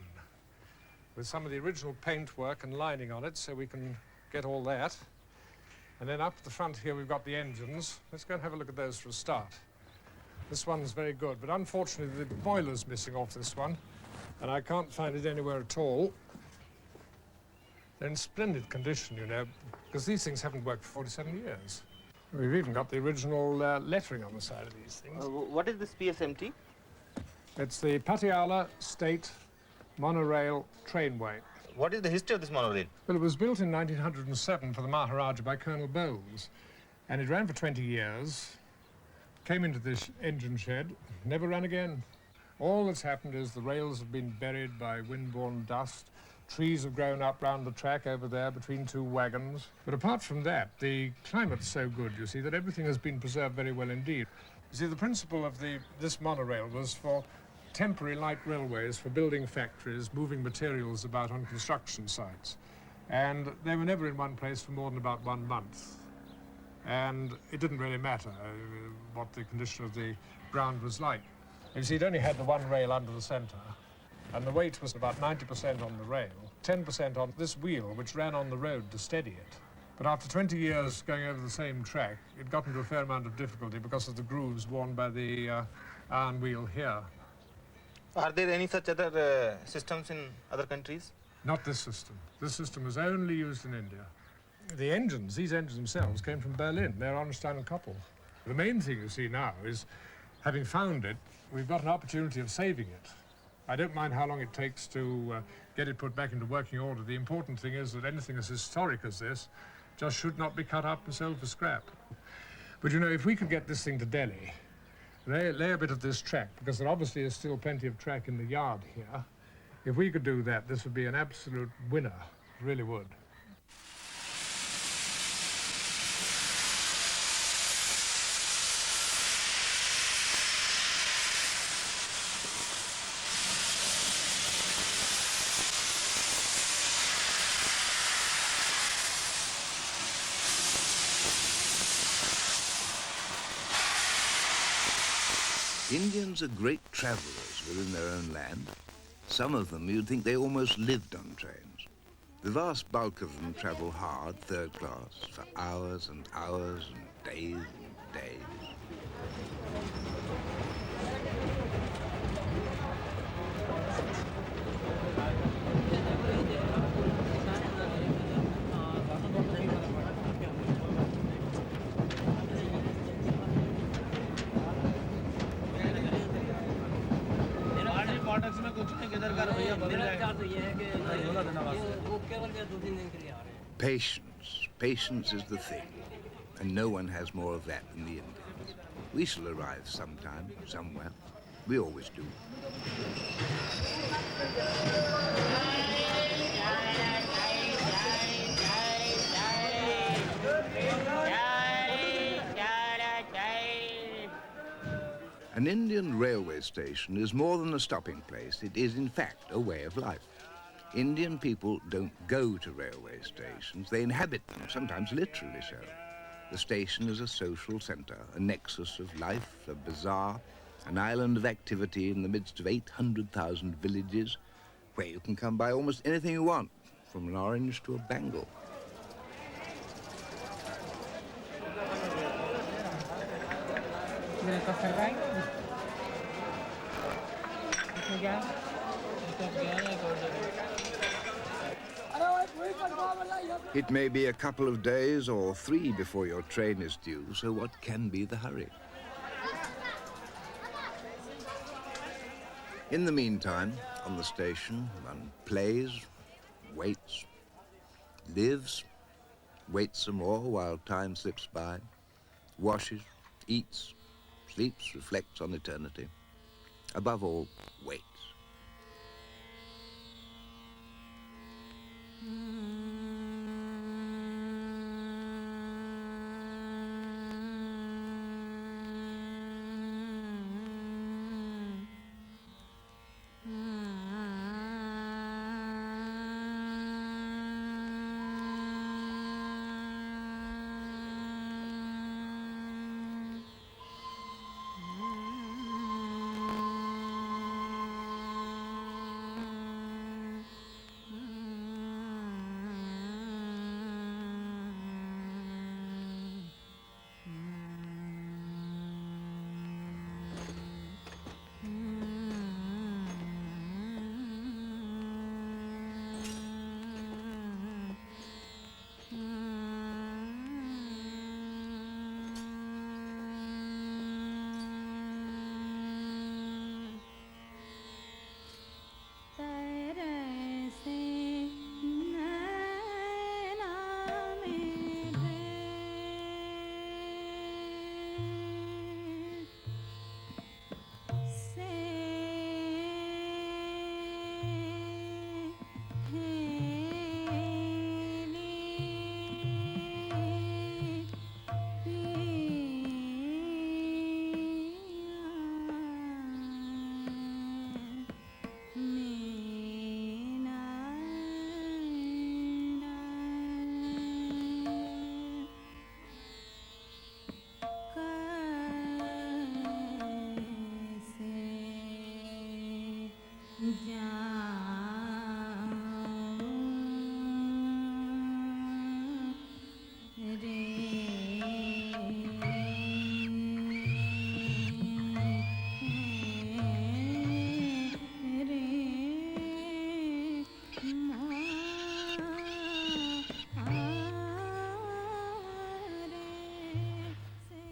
with some of the original paintwork and lining on it, so we can get all that. And then up at the front here we've got the engines. Let's go and have a look at those for a start. This one's very good, but unfortunately the boiler's missing off this one, and I can't find it anywhere at all. They're in splendid condition, you know, because these things haven't worked for 47 years. We've even got the original lettering on the side of these things. What is this PSMT? It's the Patiala State Monorail Trainway. What is the history of this monorail? Well, it was built in 1907 for the Maharaja by Colonel Bowles, and it ran for 20 years, came into this engine shed, never ran again. All that's happened is the rails have been buried by wind-borne dust, trees have grown up round the track over there between 2 wagons. But apart from that, the climate's so good, you see, that everything has been preserved very well indeed. You see, the principle of this monorail was for temporary light railways for building factories, moving materials about on construction sites. And they were never in one place for more than about 1 month. And it didn't really matter what the condition of the ground was like. You see, it only had the one rail under the centre, and the weight was about 90% on the rail, 10% on this wheel, which ran on the road to steady it. But after 20 years going over the same track, it got into a fair amount of difficulty because of the grooves worn by the iron wheel here. Are there any such other systems in other countries? Not this system. This system was only used in India. The engines, these engines themselves, came from Berlin. They're Ornstein and Koppel. The main thing you see now is, having found it, we've got an opportunity of saving it. I don't mind how long it takes to get it put back into working order. The important thing is that anything as historic as this just should not be cut up and sold for scrap. But you know, if we could get this thing to Delhi, lay a bit of this track, because there obviously is still plenty of track in the yard here. If we could do that, this would be an absolute winner. It really would. Indians are great travellers within their own land. Some of them, you'd think they almost lived on trains. The vast bulk of them travel hard, third class, for hours and hours and days and days. Patience. Patience is the thing. And no one has more of that than the Indians. We shall arrive sometime, somewhere. We always do. An Indian railway station is more than a stopping place. It is, in fact, a way of life. Indian people don't go to railway stations. They inhabit them, sometimes literally so. The station is a social centre, a nexus of life, a bazaar, an island of activity in the midst of 800,000 villages, where you can come by almost anything you want, from an orange to a bangle. It may be a couple of days or 3 before your train is due, so what can be the hurry? In the meantime, on the station, one plays, waits, lives, waits some more while time slips by, washes, eats, sleeps, reflects on eternity. Above all, waits.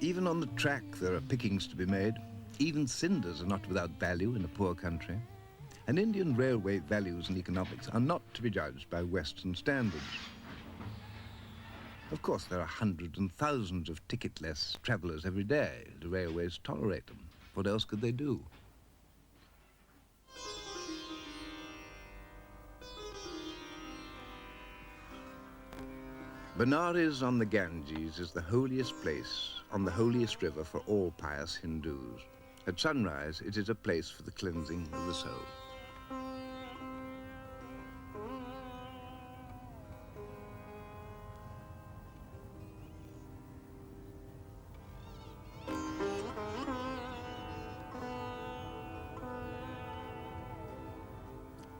Even on the track, there are pickings to be made. Even cinders are not without value in a poor country. And Indian railway values and economics are not to be judged by Western standards. Of course, there are hundreds and thousands of ticketless travellers every day. The railways tolerate them. What else could they do? Benares on the Ganges is the holiest place on the holiest river for all pious Hindus. At sunrise, it is a place for the cleansing of the soul.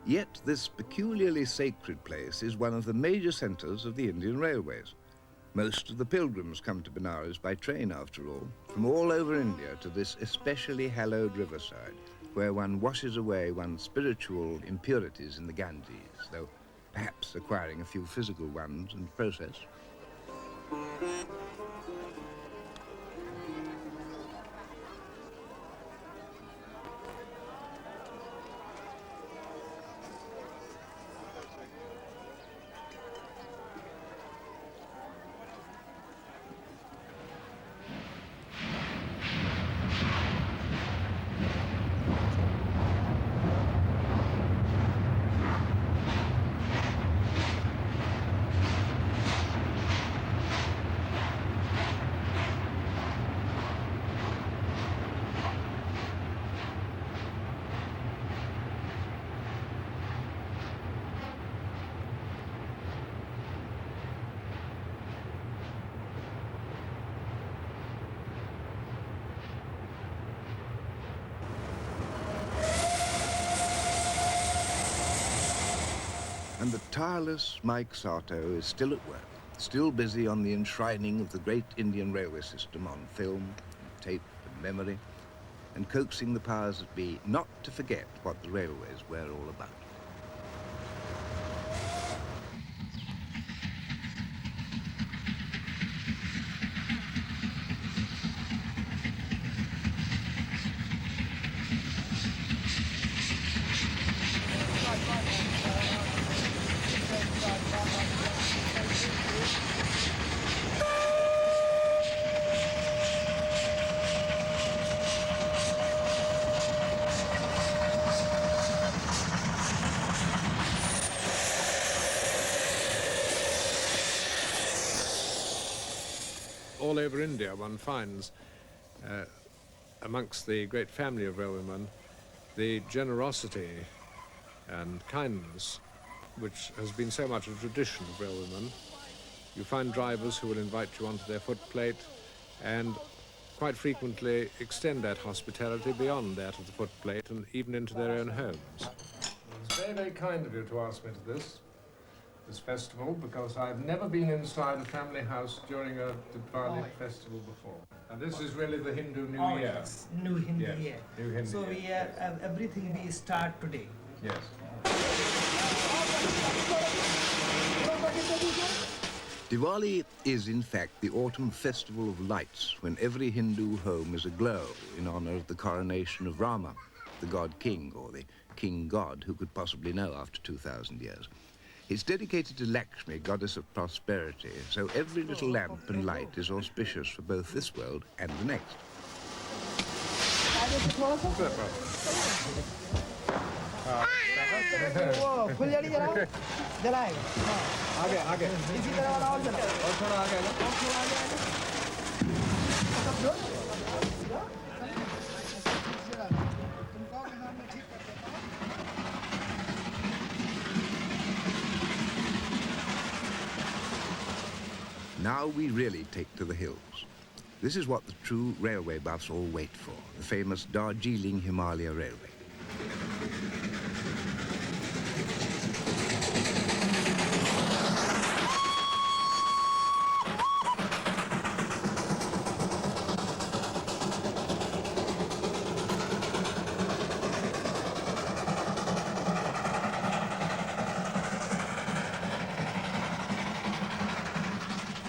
Yet this peculiarly sacred place is one of the major centres of the Indian railways. Most of the pilgrims come to Benares by train, after all, from all over India to this especially hallowed riverside, where one washes away one's spiritual impurities in the Ganges, though perhaps acquiring a few physical ones in the process. And the tireless Mike Sato is still at work, still busy on the enshrining of the great Indian railway system on film, and tape and memory, and coaxing the powers that be not to forget what the railways were all about. All over India one finds, amongst the great family of railwaymen, the generosity and kindness which has been so much a tradition of railwaymen. You find drivers who will invite you onto their footplate and quite frequently extend that hospitality beyond that of the footplate and even into their own homes. It's very, very kind of you to ask me to this festival, because I've never been inside a family house during a Diwali festival before. And this is really the Hindu New Year. Yes, New Hindu Year. New Hindu so Year. we have everything we start today. Yes. Diwali is, in fact, the autumn festival of lights, when every Hindu home is aglow in honor of the coronation of Rama, the god king, or the king god, who could possibly know after 2,000 years. It's dedicated to Lakshmi, goddess of prosperity, so every little lamp and light is auspicious for both this world and the next. Now we really take to the hills. This is what the true railway buffs all wait for, the famous Darjeeling Himalaya Railway.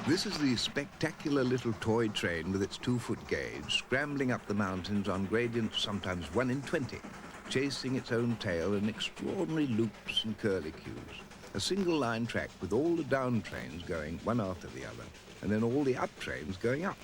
This is the spectacular little toy train with its 2-foot gauge, scrambling up the mountains on gradients sometimes 1 in 20, chasing its own tail in extraordinary loops and curlicues. A single-line track with all the down trains going one after the other, and then all the up trains going up.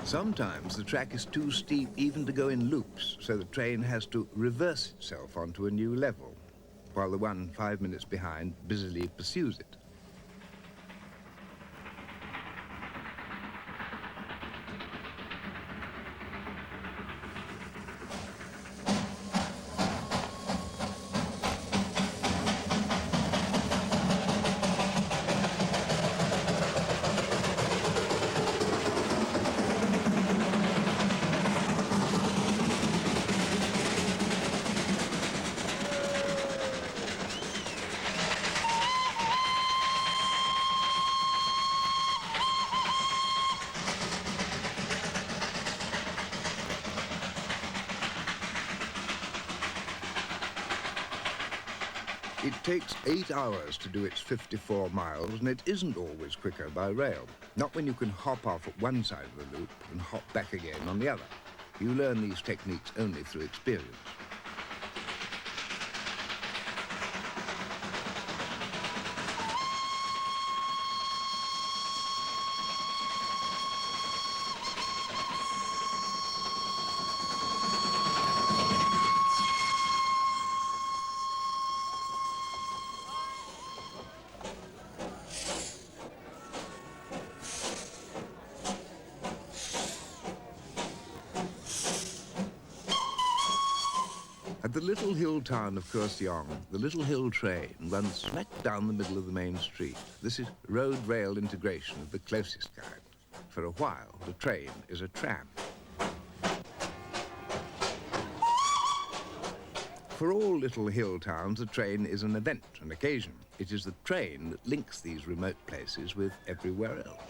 Sometimes the track is too steep even to go in loops, so the train has to reverse itself onto a new level, while the one 5 minutes behind busily pursues it. It takes 8 hours to do its 54 miles, and it isn't always quicker by rail. Not when you can hop off at one side of the loop and hop back again on the other. You learn these techniques only through experience. At the little hill town of Coursion, the little hill train runs smack down the middle of the main street. This is road-rail integration of the closest kind. For a while, the train is a tram. For all little hill towns, a train is an event, an occasion. It is the train that links these remote places with everywhere else.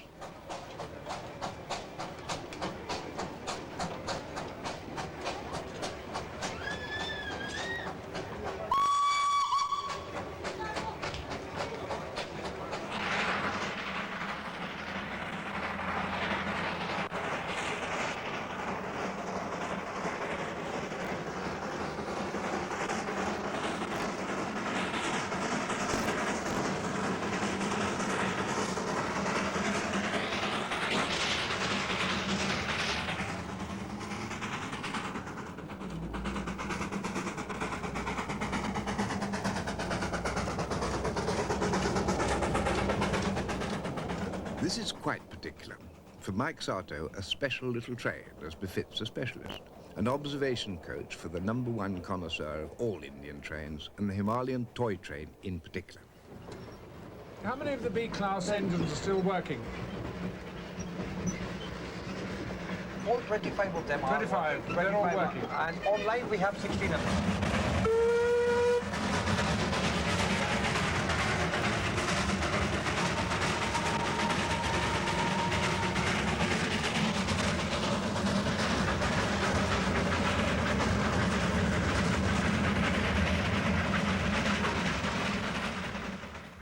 This is quite particular. For Mike Sato, a special little train, as befits a specialist. An observation coach for the #1 connoisseur of all Indian trains, and the Himalayan toy train in particular. How many of the B-class engines are still working? All 25 of them 25, are working. they're all working. And online we have 16 of them.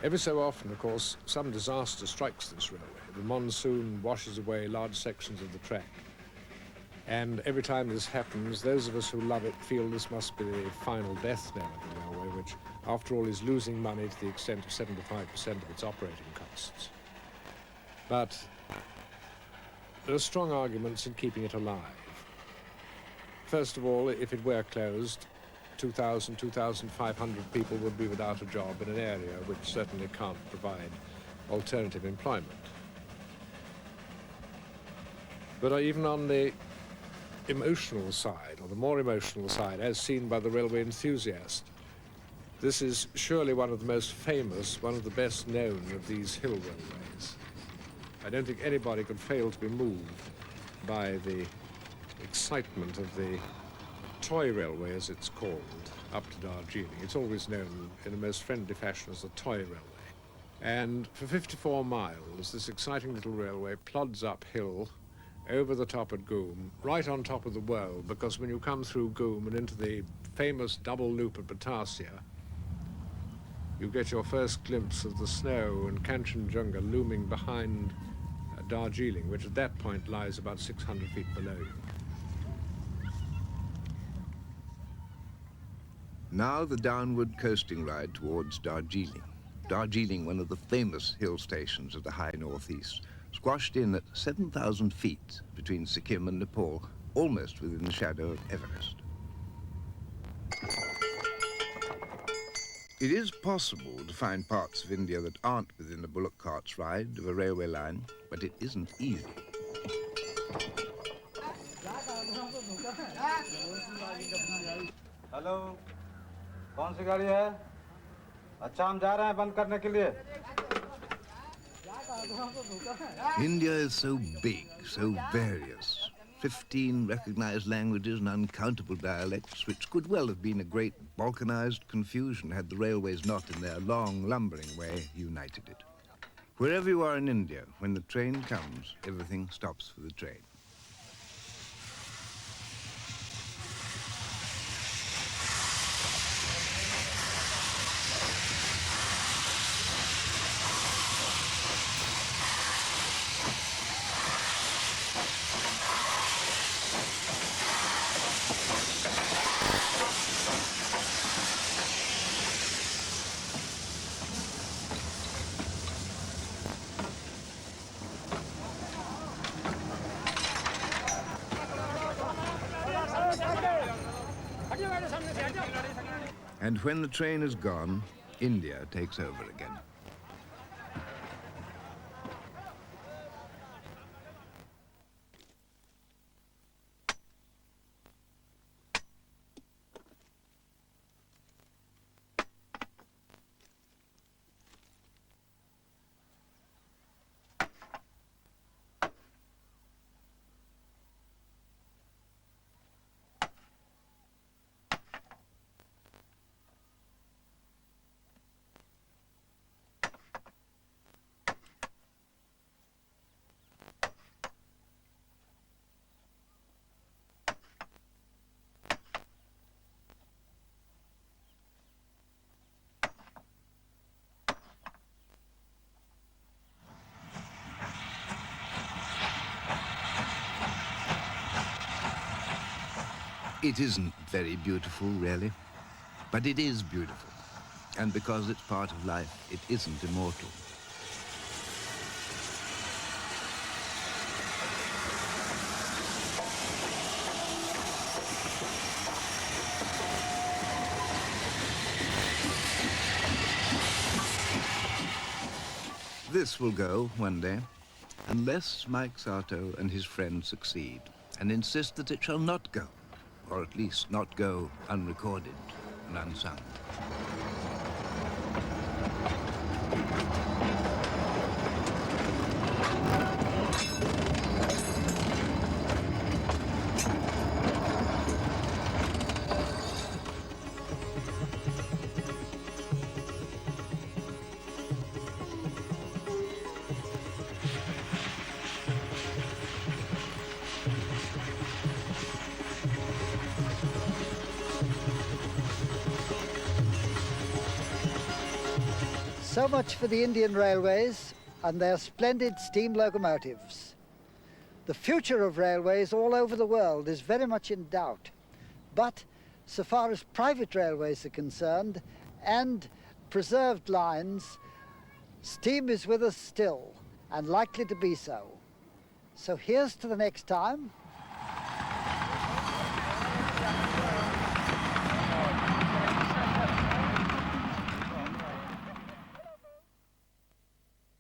Every so often, of course, some disaster strikes this railway. The monsoon washes away large sections of the track. And every time this happens, those of us who love it feel this must be the final death knell of the railway, which, after all, is losing money to the extent of 75% of its operating costs. But there are strong arguments in keeping it alive. First of all, if it were closed, 2,000, 2,500 people would be without a job in an area which certainly can't provide alternative employment. But even on the emotional side, or the more emotional side, as seen by the railway enthusiast, this is surely one of the most famous, one of the best known of these hill railways. I don't think anybody could fail to be moved by the excitement of the toy railway, as it's called, up to Darjeeling. It's always known in a most friendly fashion as the toy railway. And for 54 miles, this exciting little railway plods uphill over the top at Goom, right on top of the world, because when you come through Goom and into the famous double loop at Batasia, you get your first glimpse of the snow and Kanchenjunga looming behind Darjeeling, which at that point lies about 600 feet below you. Now the downward coasting ride towards Darjeeling. Darjeeling, one of the famous hill stations of the high northeast, squashed in at 7,000 feet between Sikkim and Nepal, almost within the shadow of Everest. It is possible to find parts of India that aren't within a bullock cart's ride of a railway line, but it isn't easy. Hello. कौन सी गाड़ी है? अच्छा हम जा रहे हैं बंद करने के लिए. India is so big, so various. 15 recognized languages and uncountable dialects, which could well have been a great balkanized confusion had the railways not, in their long, lumbering way, united it. Wherever you are in India, when the train comes, everything stops for the train. And when the train is gone, India takes over again. It isn't very beautiful, really, but it is beautiful. And because it's part of life, it isn't immortal. This will go one day, unless Mike Sato and his friends succeed and insist that it shall not go, or at least not go unrecorded and unsung. So much for the Indian railways and their splendid steam locomotives. The future of railways all over the world is very much in doubt. But so far as private railways are concerned and preserved lines, steam is with us still and likely to be so. So here's to the next time.